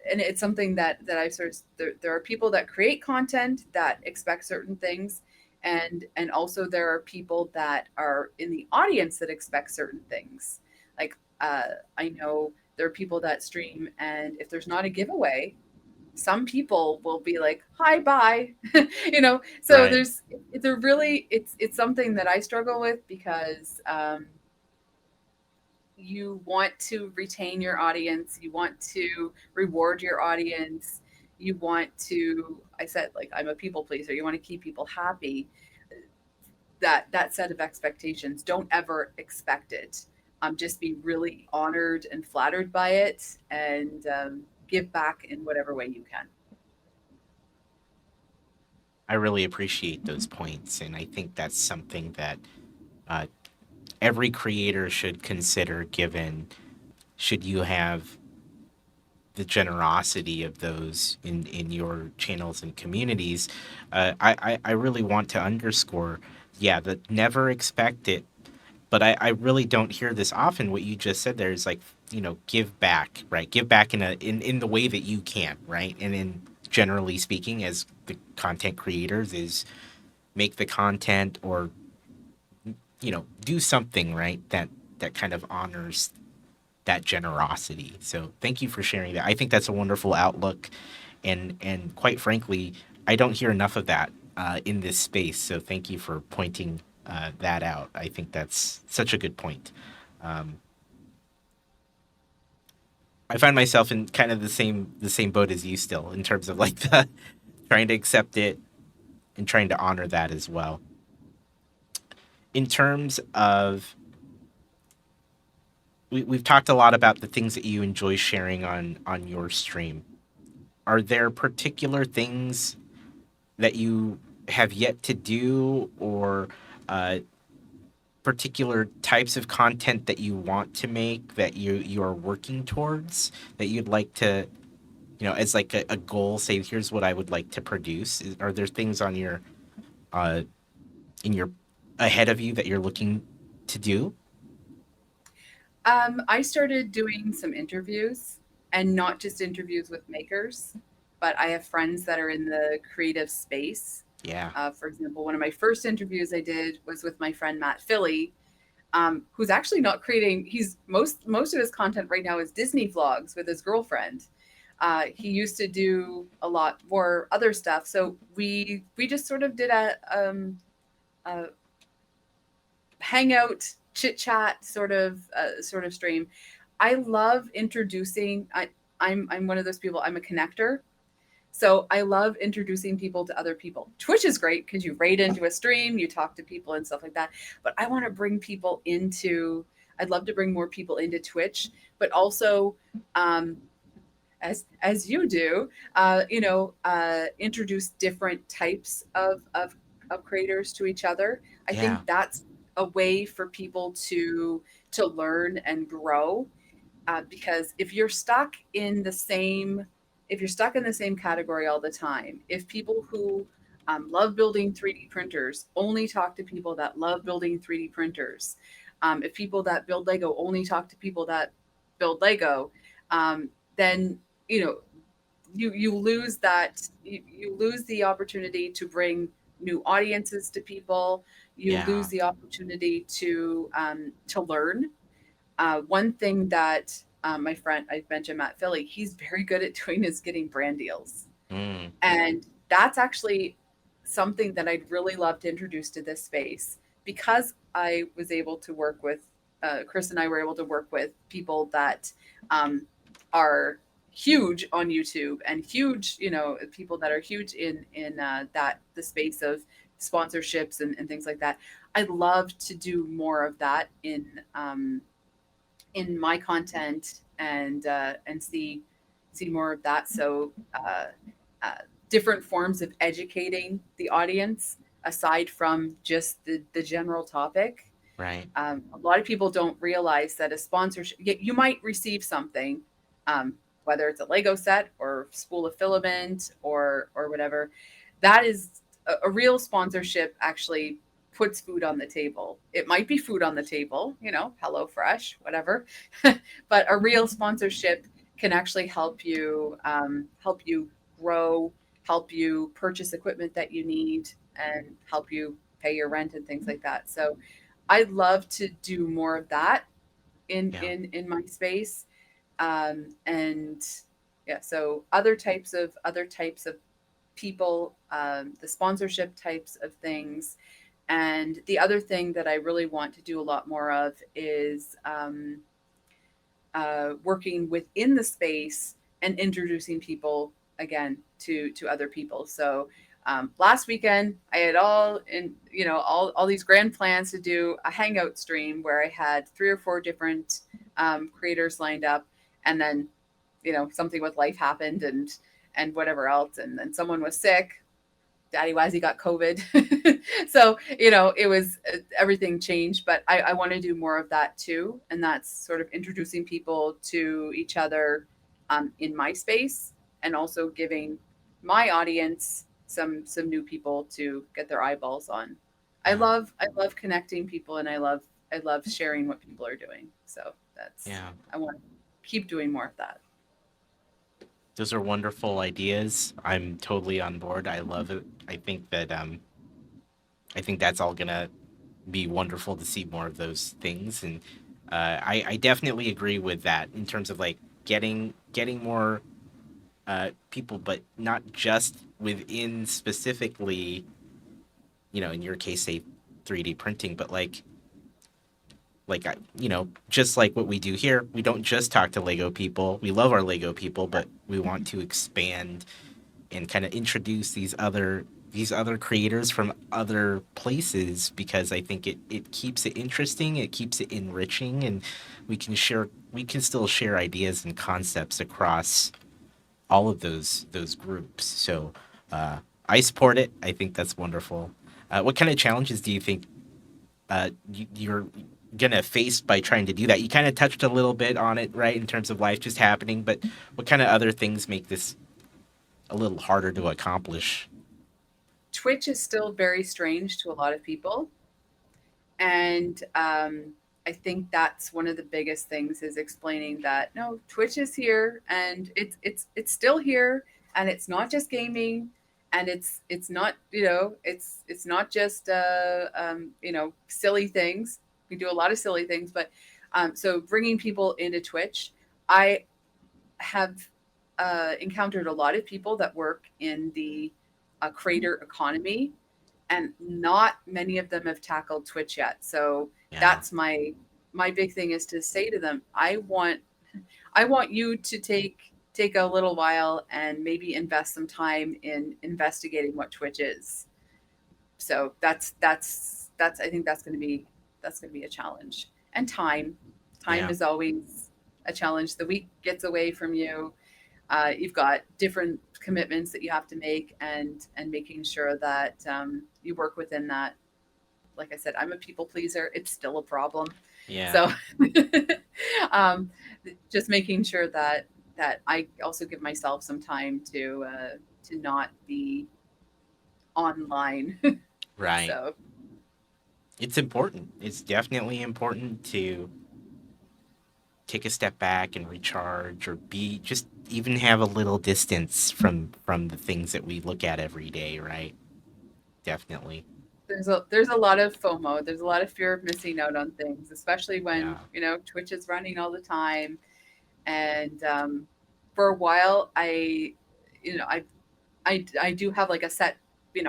and it's something that I've sort of, there are people that create content that expect certain things. And also there are people that are in the audience that expect certain things. Like, I know there are people that stream, and if there's not a giveaway, some people will be like, hi, bye. So Right. it's something that I struggle with because you want to retain your audience, you want to reward your audience, you want to, I said, like, I'm a people pleaser, you want to keep people happy. That set of expectations, don't ever expect it. Just be really honored and flattered by it, and give back in whatever way you can. I really appreciate those points, and I think that's something that uh, every creator should consider, given should you have the generosity of those in your channels and communities. I really want to underscore, yeah, that never expect it. But I really don't hear this often. What you just said there is like, give back, right? Give back in the way that you can, right? And then generally speaking, as the content creators, is make the content or do something, right, that kind of honors that generosity. So thank you for sharing that. I think that's a wonderful outlook, and quite frankly, I don't hear enough of that in this space. So thank you for pointing that out. I think that's such a good point. Um, I find myself in kind of the same boat as you still in terms of like the trying to accept it and trying to honor that as well. In terms of we've talked a lot about the things that you enjoy sharing on your stream. Are there particular things that you have yet to do, or uh, particular types of content that you want to make that you are working towards that you'd like to, as like a goal, say here's what I would like to produce? Are there things on your uh, in your ahead of you that you're looking to do? I started doing some interviews, and not just interviews with makers, but I have friends that are in the creative space. Yeah. For example, one of my first interviews I did was with my friend Matt Philly, who's actually not creating. He's most of his content right now is Disney vlogs with his girlfriend. He used to do a lot more other stuff, so we just sort of did a hangout chit chat sort of stream. I love introducing. I'm one of those people. I'm a connector. So I love introducing people to other people. Twitch is great because you raid into a stream, you talk to people and stuff like that. But I want to bring people into. I'd love to bring more people into Twitch, but also, um, as you do, introduce different types of creators to each other. I Yeah. think that's a way for people to learn and grow, because if you're stuck in the same category all the time, if people who love building 3D printers only talk to people that love building 3D printers, if people that build Lego only talk to people that build Lego, then you know you lose you lose the opportunity to bring new audiences to people. You Yeah. lose the opportunity to learn. One thing that my friend I mentioned, Matt Philly, he's very good at doing is getting brand deals. Mm, And that's actually something that I'd really love to introduce to this space, because I was able to work with Chris and I were able to work with people that um, are huge on YouTube, and huge, people that are huge in that the space of sponsorships and things like that. I'd love to do more of that in my content, and see more of that. So uh, different forms of educating the audience aside from just the general topic. right. A lot of people don't realize that a sponsorship, you might receive something, um, whether it's a Lego set or spool of filament or whatever. That is a real sponsorship. Actually, puts food on the table. It might be food on the table, Hello Fresh, whatever, but a real sponsorship can actually help you grow, help you purchase equipment that you need, and help you pay your rent and things like that. So I'd love to do more of that Yeah. in my space. And yeah, so other types of people, the sponsorship types of things. And the other thing that I really want to do a lot more of is working within the space and introducing people again to other people. So last weekend I had all these grand plans to do a hangout stream where I had 3 or 4 different creators lined up, and then something with life happened, and whatever else, and then someone was sick. Daddy Wazzy got COVID. So, it was everything changed, but I want to do more of that too. And that's sort of introducing people to each other in my space, and also giving my audience some new people to get their eyeballs on. Yeah. I love connecting people, and I love sharing what people are doing. So Yeah. I want to keep doing more of that. Those are wonderful ideas. I'm totally on board. I love it. I think that's all gonna be wonderful to see more of those things. And I definitely agree with that in terms of like getting more people, but not just within specifically, in your case, say 3D printing, but just like what we do here, we don't just talk to Lego people. We love our Lego people, but we want to expand and kind of introduce these other creators from other places, because I think it keeps it interesting, it keeps it enriching, and we can still share ideas and concepts across all of those groups. So I support it. I think that's wonderful. What kind of challenges do you think you're gonna face by trying to do that? You kind of touched a little bit on it, right, in terms of life just happening, but what kind of other things make this a little harder to accomplish? Twitch is still very strange to a lot of people, and I think that's one of the biggest things is explaining that no, Twitch is here and it's still here, and it's not just gaming, and it's not, it's not just silly things. We do a lot of silly things, but so bringing people into Twitch, I have encountered a lot of people that work in the creator economy, and not many of them have tackled Twitch yet. So Yeah, that's my big thing, is to say to them, I want you to take a little while and maybe invest some time in investigating what Twitch is. So that's I think that's going to be a challenge. And time yeah, is always a challenge. The week gets away from you. You've got different commitments that you have to make, and making sure that you work within that. Like I said, I'm a people pleaser. It's still a problem. yeah, So um, just making sure that I also give myself some time to not be online. right. So It's important. It's definitely important to take a step back and recharge, or be just even have a little distance from the things that we look at every day, right? Definitely. there's a lot of FOMO. There's a lot of fear of missing out on things, especially when Yeah. Twitch is running all the time. And for a while, you know, I do have like a set.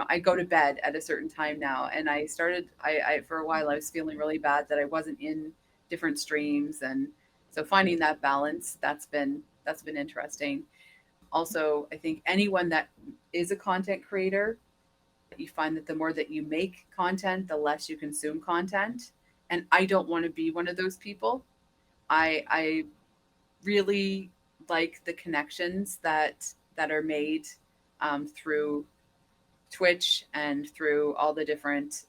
I go to bed at a certain time now, and I started. I for a while I was feeling really bad that I wasn't in different streams, and so finding that balance, that's been interesting. Also, I think anyone that is a content creator, you find that the more that you make content, the less you consume content, and I don't want to be one of those people. I really like the connections that are made through Twitch and through all the different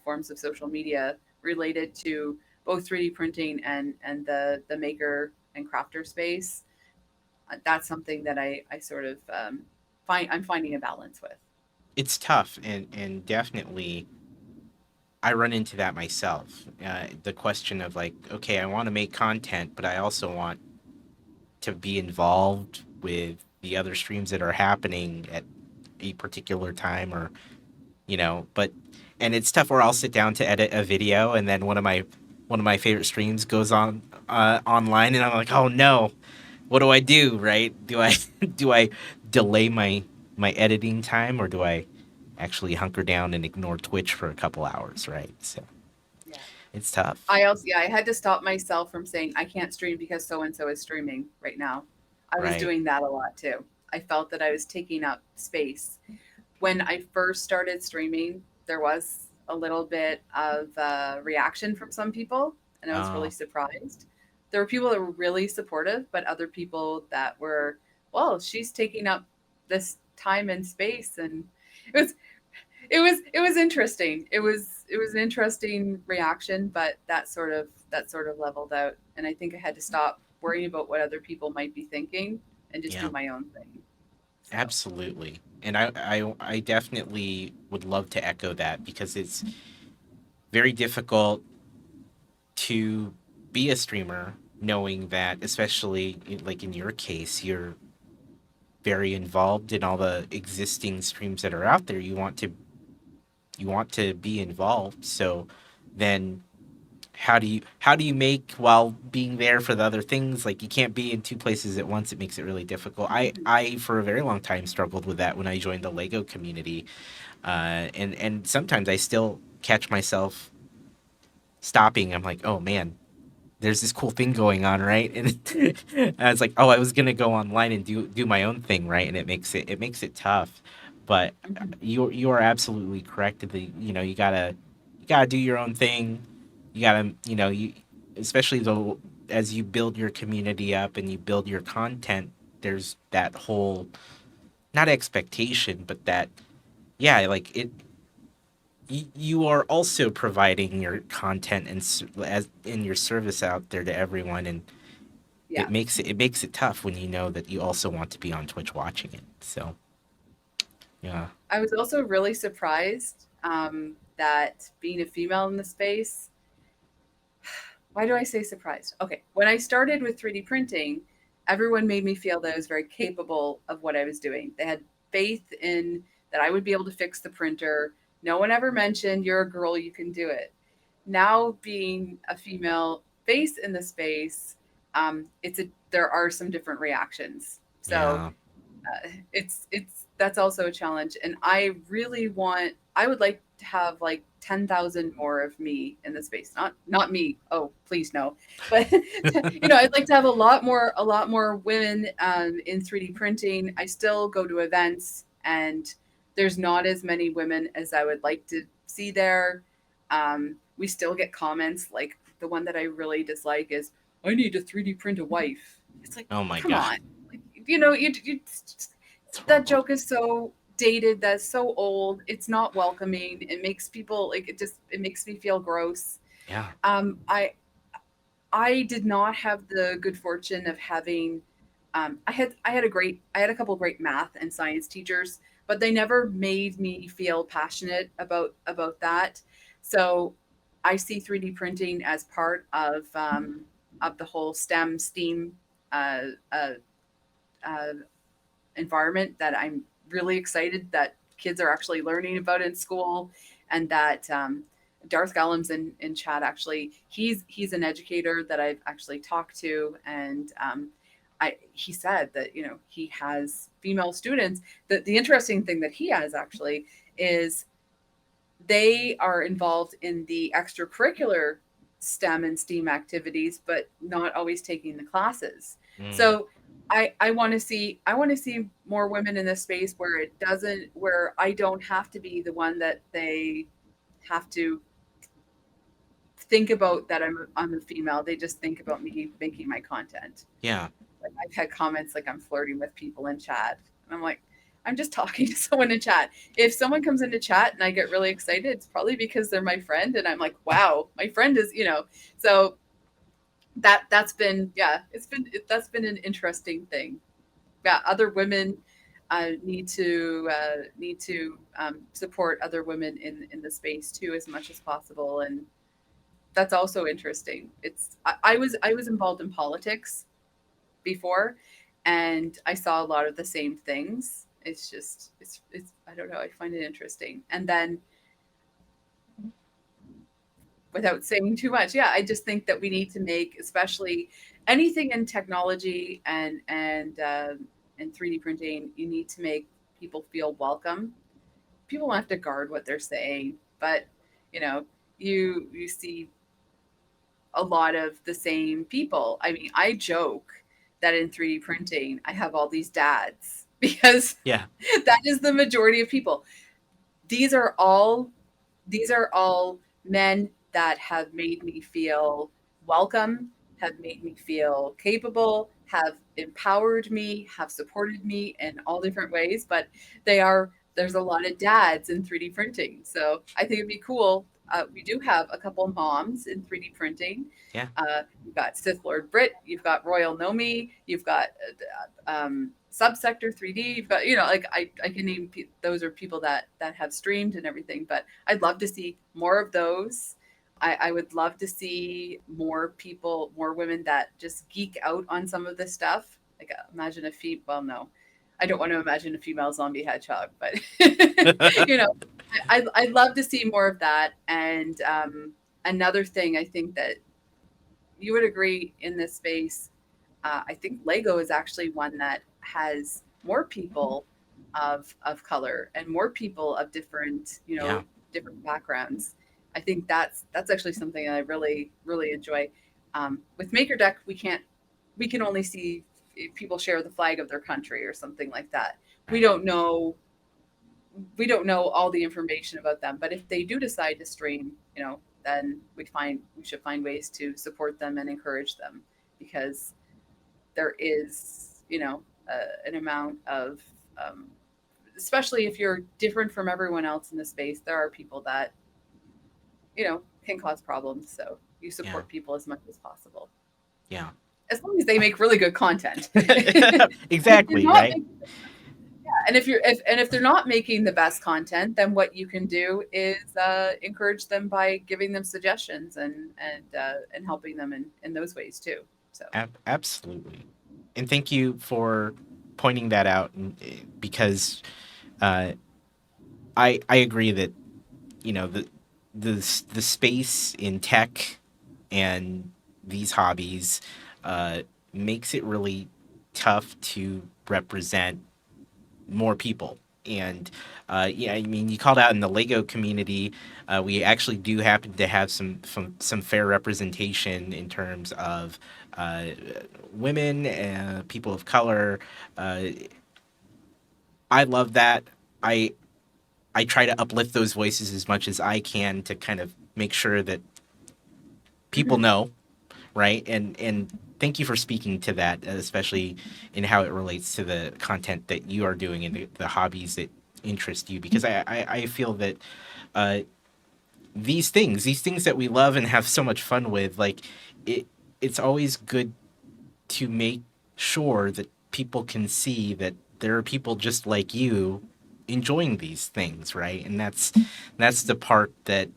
forms of social media related to both 3D printing and the maker and crafter space. That's something that I sort of I'm finding a balance with. It's tough, and definitely I run into that myself. The question of like, okay, I want to make content, but I also want to be involved with the other streams that are happening at a particular time, or but and it's tough where I'll sit down to edit a video, and then one of my favorite streams goes on online, and I'm like, oh no, what do I do, right? Do I do I delay my editing time, or do I actually hunker down and ignore Twitch for a couple hours, right? So Yeah. it's tough, I also, yeah, I had to stop myself from saying I can't stream because so and so is streaming right now. I was right? doing that a lot too. I felt that I was taking up space. When I first started streaming, there was a little bit of reaction from some people, and I was really Oh, surprised. There were people that were really supportive, but other people that were, well, she's taking up this time and space, and it was it was interesting. It was an interesting reaction, but that sort of leveled out, and I think I had to stop worrying about what other people might be thinking and just yeah, do my own thing. So absolutely. And I definitely would love to echo that, because it's very difficult to be a streamer knowing that, especially like in your case, you're very involved in all the existing streams that are out there. You want to you want to be involved. So then how do you make while being there for the other things? Like you can't be in two places at once. It makes it really difficult. I for a very long time struggled with that when I joined the Lego community, and sometimes I still catch myself stopping. I'm like, oh man, there's this cool thing going on, right? And I was like, oh, I was gonna go online and do my own thing, right? And it makes it tough. But Mhm. you are absolutely correct. You gotta do your own thing. You gotta you especially though as you build your community up and you build your content. There's that whole not expectation, but that yeah, like you are also providing your content and as in your service out there to everyone, and Yeah. it makes it tough when you know that you also want to be on Twitch watching it. So yeah, I was also really surprised that being a female in the space, why do I say surprised? Okay, when I started with 3D printing, everyone made me feel that I was very capable of what I was doing. They had faith in that I would be able to fix the printer. No one ever mentioned you're a girl, you can do it. Now being a female face in the space, there are some different reactions. So yeah, it's that's also a challenge, and I would like to have like 10,000 more of me in the space, not me, oh please no, but I'd like to have a lot more women in 3D printing. I still go to events, and there's not as many women as I would like to see there. We still get comments like the one that I really dislike is, I need to 3D print a wife. It's like, oh my come god, on. Like, you it's that horrible. joke is so dated. That's so old. It's not welcoming. It makes people like it makes me feel gross. Yeah, Um, I I did not have the good fortune of having I had a couple of great math and science teachers, but they never made me feel passionate about that. So I see 3D printing as part of the whole STEM uh, uh, uh, environment that I'm really excited that kids are actually learning about in school, and that Darth Gallum's in chat. Actually, he's an educator that I've actually talked to, and he said that he has female students. The interesting thing that he has actually is they are involved in the extracurricular STEM and STEAM activities, but not always taking the classes. mm, So I want to see more women in this space where I don't have to be the one that they have to think about that I'm a female. They just think about me making my content. yeah. Like I've had comments like I'm flirting with people in chat. And I'm like, I'm just talking to someone in chat. If someone comes into chat and I get really excited, it's probably because they're my friend and I'm like, wow, my friend is. So that's been yeah, that's been an interesting thing. Yeah, other women need to support other women in the space too as much as possible, and that's also interesting. I was involved in politics before, and I saw a lot of the same things. It's just it's I don't know, I find it interesting. And then without saying too much, yeah, I just think that we need to make, especially anything in technology and 3D printing, you need to make people feel welcome. People don't have to guard what they're saying, but you know, you see a lot of the same people. I mean, I joke that in 3D printing, I have all these dads because Yeah. that is the majority of people. These are all these are all men that have made me feel welcome, have made me feel capable, have empowered me, have supported me in all different ways. But there's a lot of dads in 3D printing. So I think it'd be cool. We do have a couple moms in 3D printing. Yeah. You've got Sith Lord Brit, you've got Royal Nomi, you've got Subsector 3D. You've got, like I can name those are people that have streamed and everything. But I'd love to see more of those. I would love to see more people, more women that just geek out on some of this stuff. Like imagine a well, no, I don't want to imagine a female zombie hedgehog, but you know, I'd love to see more of that. And another thing I think that you would agree in this space, I think Lego is actually one that has more people of color and more people of different, Yeah, different backgrounds. I think that's actually something I really enjoy. With Maker Deck, we can only see if people share the flag of their country or something like that. We right. don't know we don't know all the information about them, but if they do decide to stream, then we should find ways to support them and encourage them, because there is, an amount of, um, especially if you're different from everyone else in the space, there are people that, can cause problems. So you Yeah, support people as much as possible, yeah. as long as they make really good content. And if they're Exactly, not right? making, and if they're not making the best content, then what you can do is encourage them by giving them suggestions and helping them in those ways too. So. Absolutely. And thank you for pointing that out, because uh, I agree that the space in tech and these hobbies uh, makes it really tough to represent more people. And yeah, I mean, you called out in the Lego community, we actually do happen to have some fair representation in terms of uh, women, people of color. Uh, I love that. I I try to uplift those voices as much as I can to kind of make sure that people Mhm. know, right? And thank you for speaking to that, especially in how it relates to the content that you are doing and the hobbies that interest you. Because I feel that uh, these things that we love and have so much fun with, like it, it's always good to make sure that people can see that there are people just like you enjoying these things, right? And that's the part that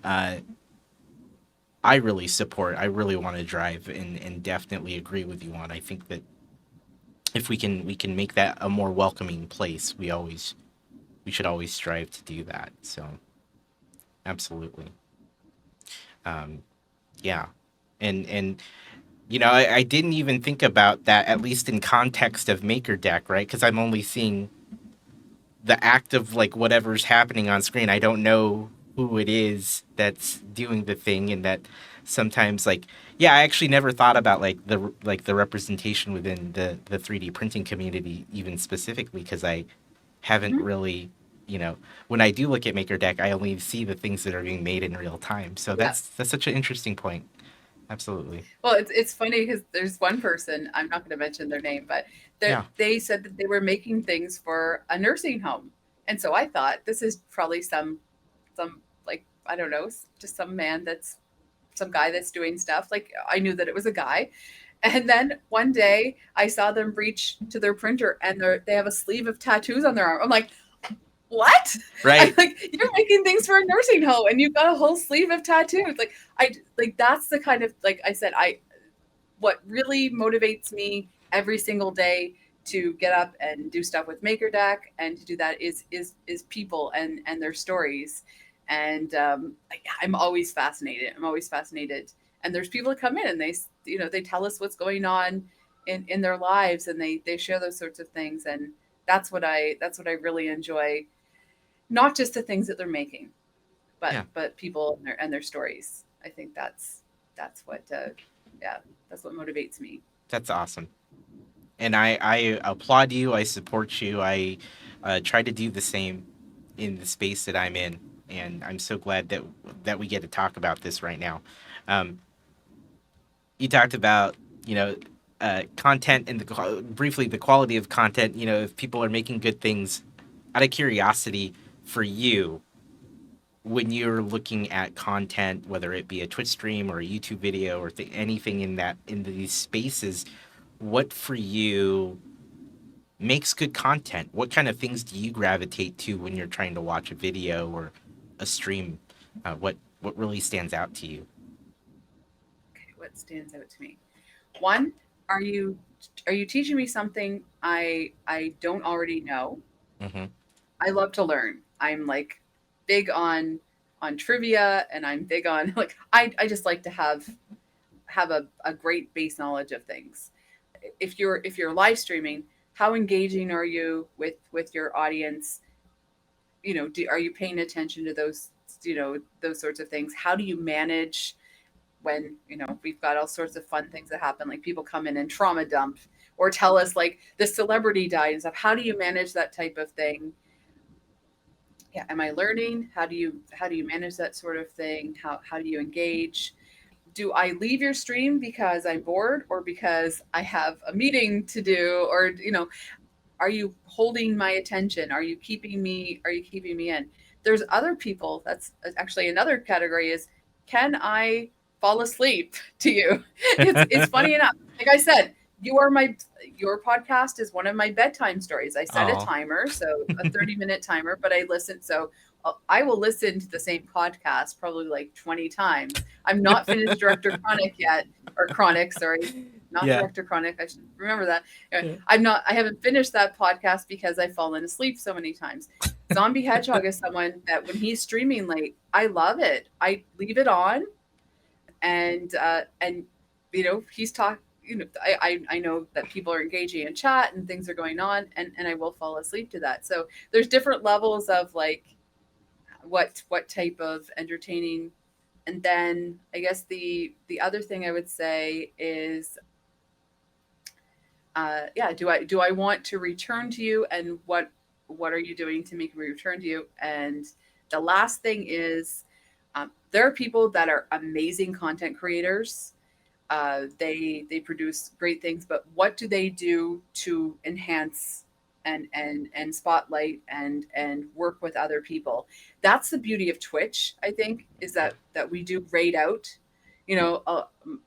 uh, I really support. I really want to drive and definitely agree with you on. I think that if we can make that a more welcoming place, we should always strive to do that. So absolutely, um, yeah, and I didn't even think about that, at least in context of Maker Deck, right? Because I'm only seeing the act of like whatever's happening on screen. I don't know who it is that's doing the thing, and that sometimes like yeah, I actually never thought about like the representation within the 3D printing community even specifically, because I haven't Mhm. really when I do look at MakerDeck, I only see the things that are being made in real time. So Yeah. that's such an interesting point. Absolutely. Well, it's funny because there's one person, I'm not going to mention their name, but Yeah. they said that they were making things for a nursing home, and so I thought this is probably some like, I don't know, just some man that's some guy that's doing stuff. Like, I knew that it was a guy, and then one day I saw them reach to their printer and they have a sleeve of tattoos on their arm. I'm like, what? I'm Right. like, you're making things for a nursing home and you've got a whole sleeve of tattoos. Like, that's the kind of, like I said, what really motivates me every single day to get up and do stuff with Makerdeck and to do that is people and their stories. And I'm always fascinated. I'm always fascinated. And there's people that come in and they tell us what's going on in their lives, and they share those sorts of things. And that's what I really enjoy. Not just the things that they're making, Yeah. but people and their stories. I think that's what yeah, that's what motivates me. That's awesome. And I applaud you. I support you. I try to do the same in the space that I'm in, and I'm so glad that we get to talk about this right now. Um, you talked about you know content and briefly the quality of content. If people are making good things, out of curiosity for you, when you're looking at content, whether it be a Twitch stream or a YouTube video or anything in these spaces, what for you makes good content? What kind of things do you gravitate to when you're trying to watch a video or a stream? What really stands out to you? Okay, what stands out to me? One, are you are you teaching me something I don't already know? Hmm. I love to learn. I'm like, big on trivia, and I'm big on like I just like to have a great base knowledge of things. If you're live streaming, how engaging are you with your audience? Are you paying attention to those sorts of things? How do you manage when we've got all sorts of fun things that happen, like people come in and trauma dump or tell us like the celebrity died and stuff? How do you manage that type of thing? Yeah, am I learning? How do you manage that sort of thing? How do you engage? Do I leave your stream because I'm bored or because I have a meeting to do? Or are you holding my attention? Are you keeping me in? There's other people. That's actually another category, is can I fall asleep to you? It's funny enough. Like I said, your podcast is one of my bedtime stories. I set a Oh, timer, so a 30-minute timer, but I listen. So I will listen to the same podcast probably like 20 times. I'm not finished Director Chronic yet, or Chronic, sorry, not yeah. Director Chronic. I should remember that. Yeah. I haven't finished that podcast because I've fallen asleep so many times. Zombie Hedgehog is someone that when he's streaming late, I love it. I leave it on, and he's talking. I know that people are engaging in chat and things are going on, and I will fall asleep to that. So there's different levels of like what type of entertaining. And then I guess the other thing I would say is, yeah, do I want to return to you, and what are you doing to make me return to you? And the last thing is, there are people that are amazing content creators. They produce great things, but what do they do to enhance and spotlight and work with other people? That's the beauty of Twitch, I think, is that we do raid out.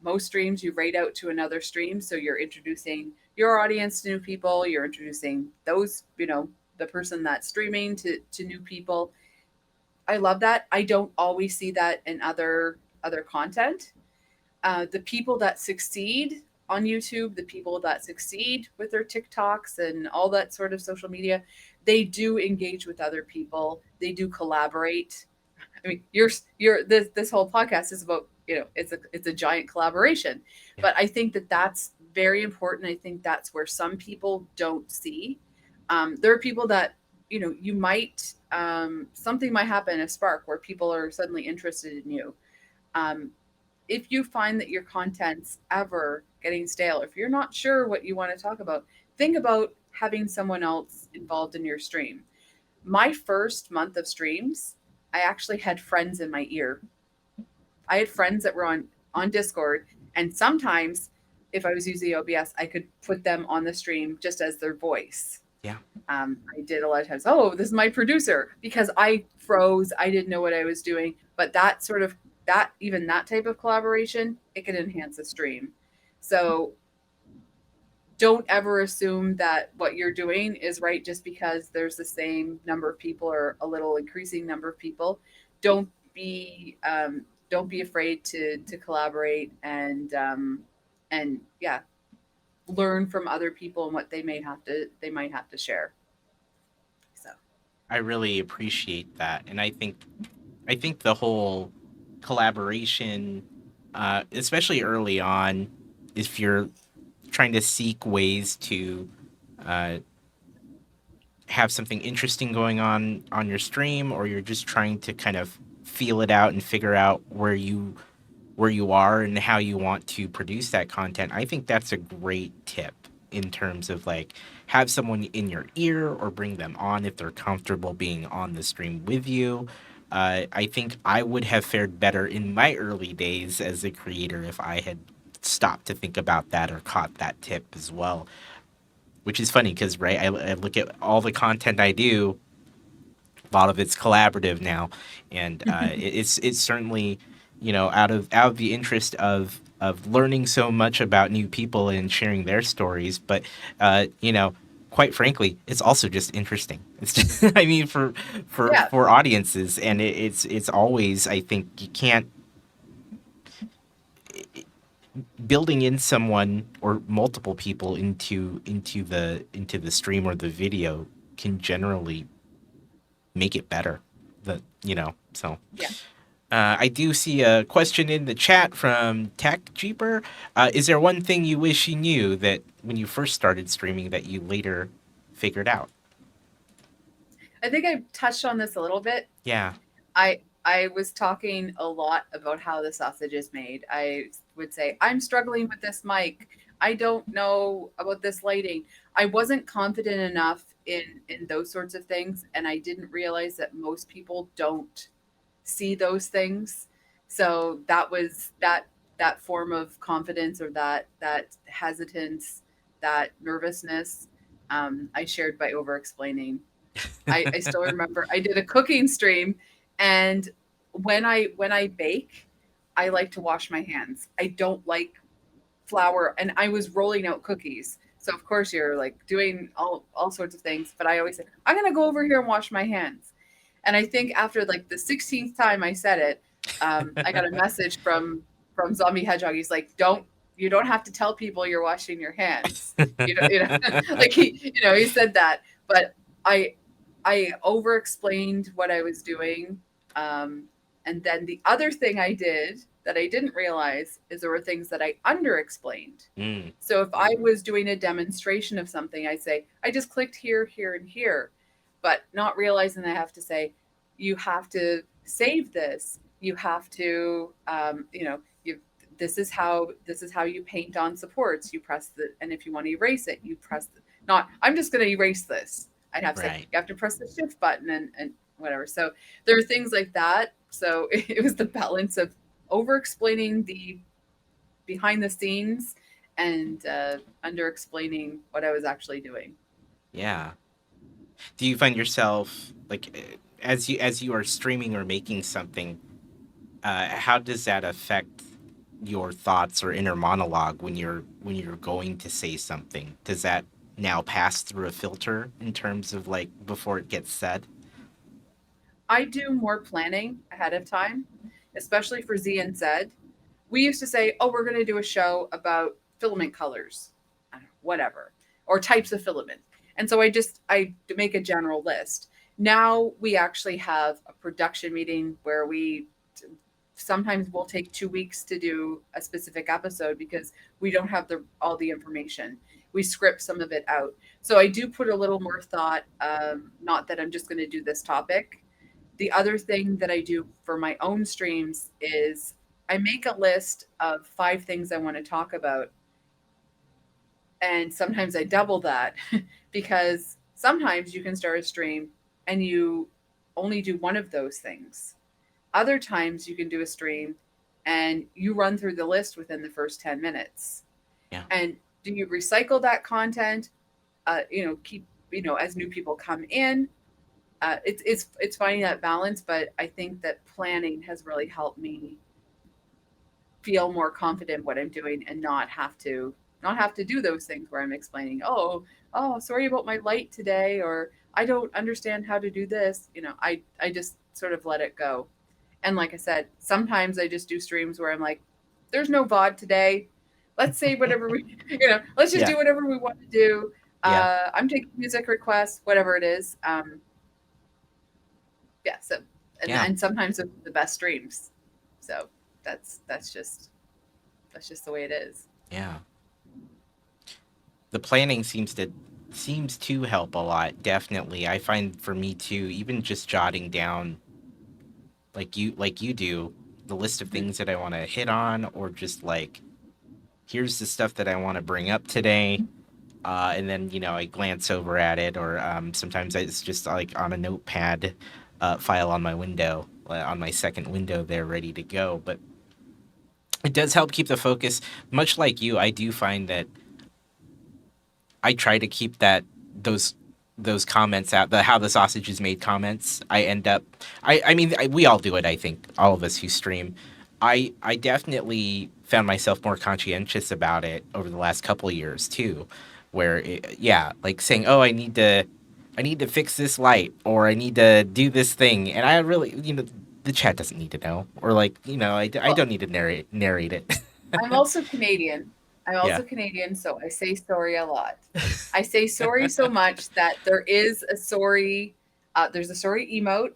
Most streams you raid out to another stream, so you're introducing your audience to new people. You're introducing the person that's streaming to new people. I love that. I don't always see that in other content. The people that succeed on YouTube, the people that succeed with their TikToks and all that sort of social media, they do engage with other people. They do collaborate. I mean, this whole podcast is about, it's a giant collaboration. Yeah. But I think that that's very important. I think that's where some people don't see. There are people that you might something might happen, a spark where people are suddenly interested in you. Um, if you find that your content's ever getting stale, if you're not sure what you want to talk about, think about having someone else involved in your stream. My first month of streams, I actually had friends in my ear. I had friends that were on Discord, and sometimes if I was using OBS, I could put them on the stream just as their voice. Yeah. I did a lot of times. Oh, this is my producer, because I froze. I didn't know what I was doing. But that type of collaboration, it can enhance a stream. So don't ever assume that what you're doing is right just because there's the same number of people or a little increasing number of people. Don't be don't be afraid to collaborate and yeah, learn from other people and what they might have to share. So I really appreciate that, and I think the whole collaboration, especially early on, if you're trying to seek ways to uh, have something interesting going on your stream, or you're just trying to kind of feel it out and figure out where you are and how you want to produce that content, I think that's a great tip in terms of like have someone in your ear or bring them on if they're comfortable being on the stream with you. I think I would have fared better in my early days as a creator if I had stopped to think about that or caught that tip as well. Which is funny because, right, I look at all the content I do, a lot of it's collaborative now, and it's certainly, out of the interest of learning so much about new people and sharing their stories. But quite frankly, it's also just interesting. It's just, I mean, yeah, for audiences, and it's always, I think you can't building in someone or multiple people into the stream or the video can generally make it better. The So Yeah. I do see a question in the chat from Tech Jeeper. Is there one thing you wish you knew that when you first started streaming that you later figured out? I think I touched on this a little bit. Yeah. I was talking a lot about how the sausage is made. I would say, I'm struggling with this mic. I don't know about this lighting. I wasn't confident enough in those sorts of things, and I didn't realize that most people don't see those things. So that was that form of confidence, or that hesitance, that nervousness, I shared by over explaining. I still remember I did a cooking stream, and when I bake, I like to wash my hands. I don't like flour, and I was rolling out cookies. So of course you're like doing all sorts of things, but I always say, I'm gonna go over here and wash my hands. And I think after like the 16th time I said it, I got a message from Zombie Hedgehog. He's like, you don't have to tell people you're washing your hands. Like he said that, but I I over explained what I was doing. Um, and then the other thing I did that I didn't realize is there were things that I under explained. Mm, So if I was doing a demonstration of something, I say, I just clicked here, here, and here, but not realizing I have to say, you have to save this. You have to, this is how you paint on supports. You press the, and if you want to erase it, you press the, not, I'm just going to erase this. I'd have to say, right. you have to press the shift button and whatever. So there are things like that. So it was the balance of over explaining the behind the scenes and under explaining what I was actually doing. Yeah. Do you find yourself like as you are streaming or making something? How does that affect your thoughts or inner monologue when you're going to say something? Does that now pass through a filter in terms of like before it gets said? I do more planning ahead of time, especially for Z and Z. We used to say, oh, we're going to do a show about filament colors, whatever, or types of filament. And so I make a general list. Now we actually have a production meeting where we sometimes we'll take 2 weeks to do a specific episode because we don't have all the information. We script some of it out. So I do put a little more thought. Not that I'm just going to do this topic. The other thing that I do for my own streams is I make a list of 5 things I want to talk about. And sometimes I double that because sometimes you can start a stream and you only do one of those things. Other times you can do a stream and you run through the list within the first 10 minutes. Yeah. And do you recycle that content? Keep, as new people come in, it's finding that balance, but I think that planning has really helped me feel more confident what I'm doing and not have to do those things where I'm explaining, oh, sorry about my light today, or I don't understand how to do this. I just sort of let it go. And like I said, sometimes I just do streams where I'm like, there's no VOD today. Let's say whatever let's just Yeah. do whatever we want to do. Yeah. I'm taking music requests, whatever it is. Yeah. So, Yeah. and sometimes the best streams. So that's just the way it is. Yeah. The planning seems to help a lot. Definitely, I find for me too. Even just jotting down like you do the list of Mhm. things that I want to hit on, or just like here's the stuff that I want to bring up today. And then I glance over at it, or sometimes it's just like on a notepad file on my window, on my second window there, ready to go. But it does help keep the focus. Much like you, I do find that I try to keep those comments out, the how the sausage is made comments. I end up I mean we all do it, I think, all of us who stream. I definitely found myself more conscientious about it over the last couple of years too, where yeah, like saying, "Oh, I need to fix this light, or I need to do this thing." And I really, the chat doesn't need to know, or like, I Well, don't need to narrate it. I'm also Canadian. I'm Yeah. also Canadian, so I say sorry a lot. I say sorry so much that there is a sorry, there's a sorry emote,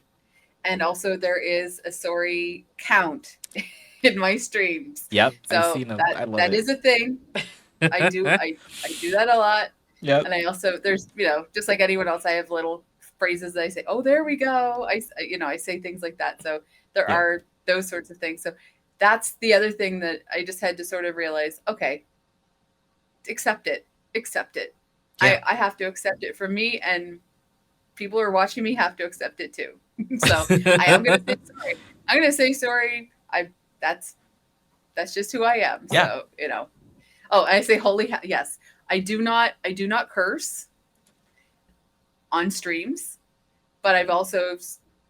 And also there is a sorry count in my streams. Yep, I've So seen them. that I love that it. is a thing. I do that a lot. Yep. And I also, there's, just like anyone else, I have little phrases that I say, "Oh, there we go." I say things like that. So there Yep. are those sorts of things. So that's the other thing that I just had to sort of realize, okay, accept it. Accept it. Yeah. I have to accept it for me, and people who are watching me have to accept it too. So I am going to say sorry. I'm going to say sorry. That's that's just who I am. Yeah. So, Oh, I say yes. I do not curse on streams, but I've also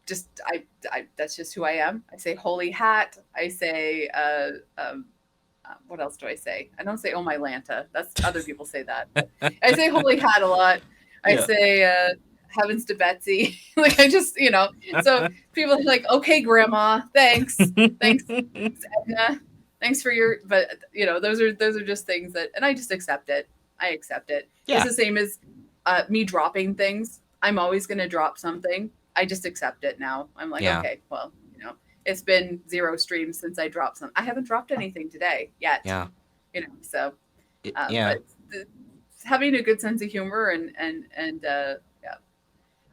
just I that's just who I am. I say holy hat. I say what else do I say? I don't say oh my Lanta. That's other people say that. But I say holy hat a lot. I Yeah. say heavens to Betsy. Like I just, so people are like, okay, grandma, thanks. Thanks, Edna. Thanks for your, but those are just things that, and I just accept it. I accept it. It's Yeah. the same as me dropping things. I'm always going to drop something. I just accept it now. I'm like, Yeah. okay, well, it's been 0 streams since I dropped some. I haven't dropped anything today yet, Yeah. so, Yeah. but having a good sense of humor and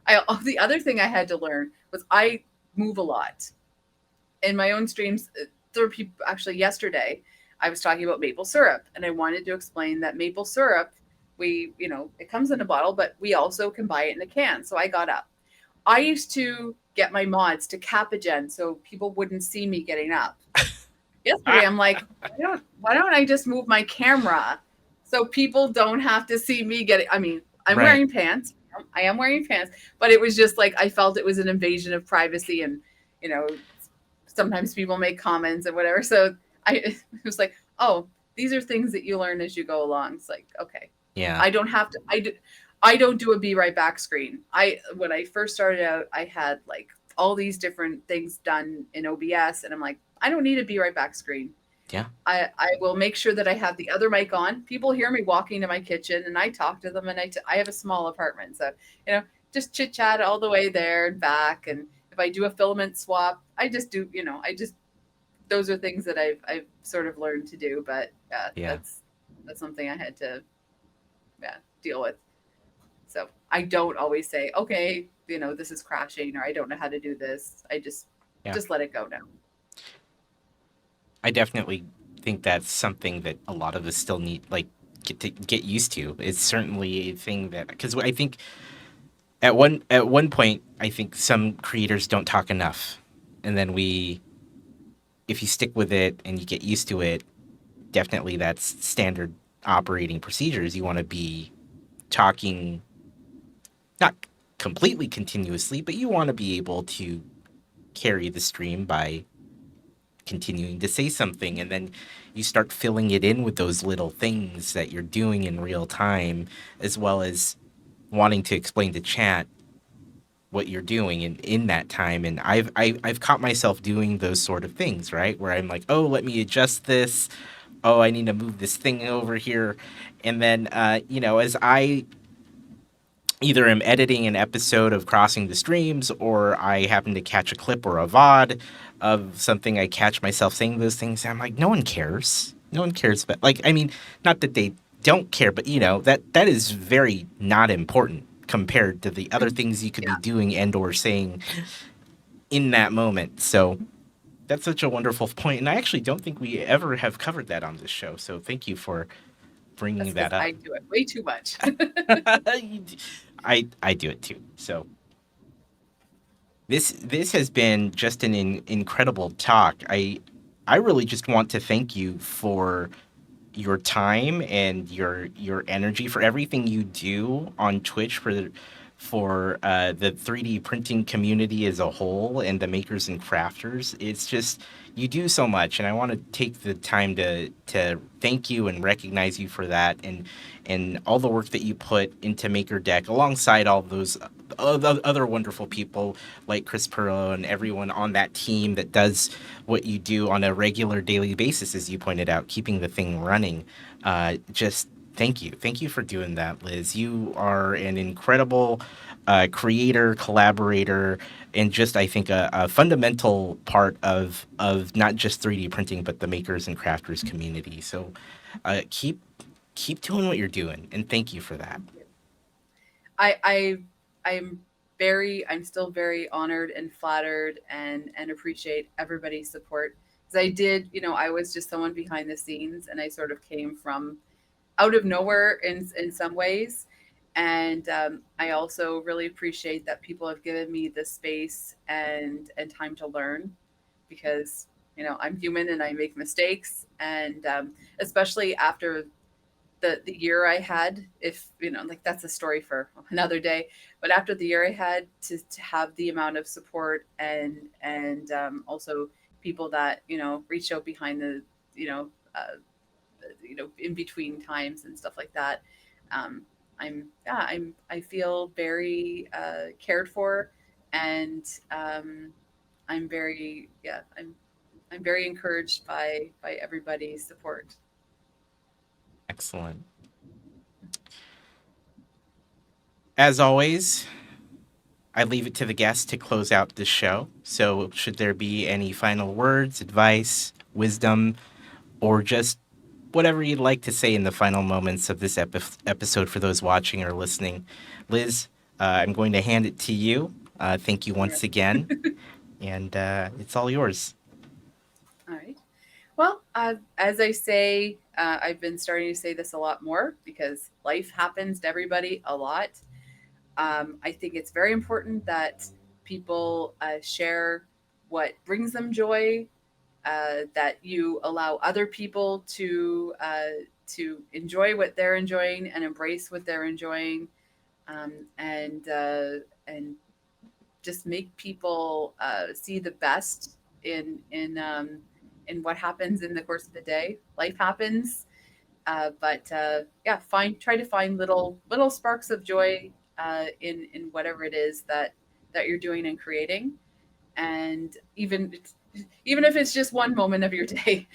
yeah. The other thing I had to learn was I move a lot in my own streams. There were people actually yesterday. I was talking about maple syrup, and I wanted to explain that maple syrup, it comes in a bottle, but we also can buy it in a can. So I got up. I used to get my mods to capagen so people wouldn't see me getting up. Yesterday, I'm like, why don't I just move my camera so people don't have to see me getting? I mean, I'm Right. wearing pants. I am wearing pants, but it was just like I felt it was an invasion of privacy, and you know, sometimes people make comments and whatever. So it was like, oh, these are things that you learn as you go along. It's like, okay, Yeah. I don't have to. I don't do a be right back screen. When I first started out, I had like all these different things done in OBS, and I'm like, I don't need a be right back screen. Yeah. I will make sure that I have the other mic on. People hear me walking to my kitchen, and I talk to them, and I have a small apartment, so just chit chat all the way there and back. And if I do a filament swap, I just do. Those are things that I've sort of learned to do. But yeah, Yeah. that's something I had to deal with. So I don't always say, okay, this is crashing, or I don't know how to do this. I just Yeah. just let it go now. I definitely think that's something that a lot of us still need, like, get used to. It's certainly a thing that, because I think at one point, I think some creators don't talk enough, and then if you stick with it and you get used to it, definitely that's standard operating procedures. You want to be talking, not completely continuously, but you want to be able to carry the stream by continuing to say something, and then you start filling it in with those little things that you're doing in real time, as well as wanting to explain to chat what you're doing in that time. And I've caught myself doing those sort of things, right, where I'm like, oh, let me adjust this, oh, I need to move this thing over here. And then as I either am editing an episode of Crossing the Streams, or I happen to catch a clip or a VOD of something, I catch myself saying those things. And I'm like, no one cares. No one cares. But, like, I mean, not that they don't care, but that is very not important compared to the other things you could be Yeah, doing and or saying in that moment. So that's such a wonderful point. And I actually don't think we ever have covered that on this show. So thank you for bringing that's because that up. I do it way too much. I do it too. So this has been just an incredible talk. I really just want to thank you for your time and your energy, for everything you do on Twitch for the 3D printing community as a whole and the makers and crafters. It's just, you do so much, and I want to take the time to thank you and recognize you for that, and all the work that you put into Makerdeck alongside all those other wonderful people like Chris Perlo and everyone on that team that does what you do on a regular daily basis, as you pointed out, keeping the thing running. Just thank you. Thank you for doing that, Liz. You are an incredible creator, collaborator, and just I think a fundamental part of not just 3D printing but the makers and crafters community. So keep doing what you're doing, and thank you for that. Thank you. I I'm I'm still very honored and flattered and appreciate everybody's support. Because I did, I was just someone behind the scenes, and I sort of came from out of nowhere in some ways. And I also really appreciate that people have given me the space and time to learn, because I'm human and I make mistakes. And especially after the year I had, if like that's a story for another day. But after the year I had, to have the amount of support and also people that reached out behind the you know uh, in between times and stuff like that. um, I feel very cared for, and I'm very I'm very encouraged by everybody's support. Excellent. As always, I leave it to the guests to close out this show. So, should there be any final words, advice, wisdom, or just whatever you'd like to say in the final moments of this episode for those watching or listening, Liz, I'm going to hand it to you. Thank you Yeah. once again, and it's all yours. All right. Well, as I say, I've been starting to say this a lot more because life happens to everybody a lot. I think it's very important that people share what brings them joy, that you allow other people to enjoy what they're enjoying and embrace what they're enjoying, and just make people see the best in what happens in the course of the day. Life happens, but yeah, try to find little sparks of joy in whatever it is that you're doing and creating. And even if it's just one moment of your day,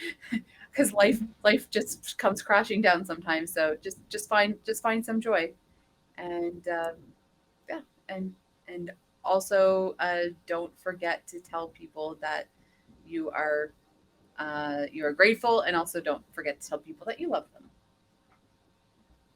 because life just comes crashing down sometimes. So just find some joy. And yeah, and also don't forget to tell people that you are you are grateful, and also don't forget to tell people that you love them.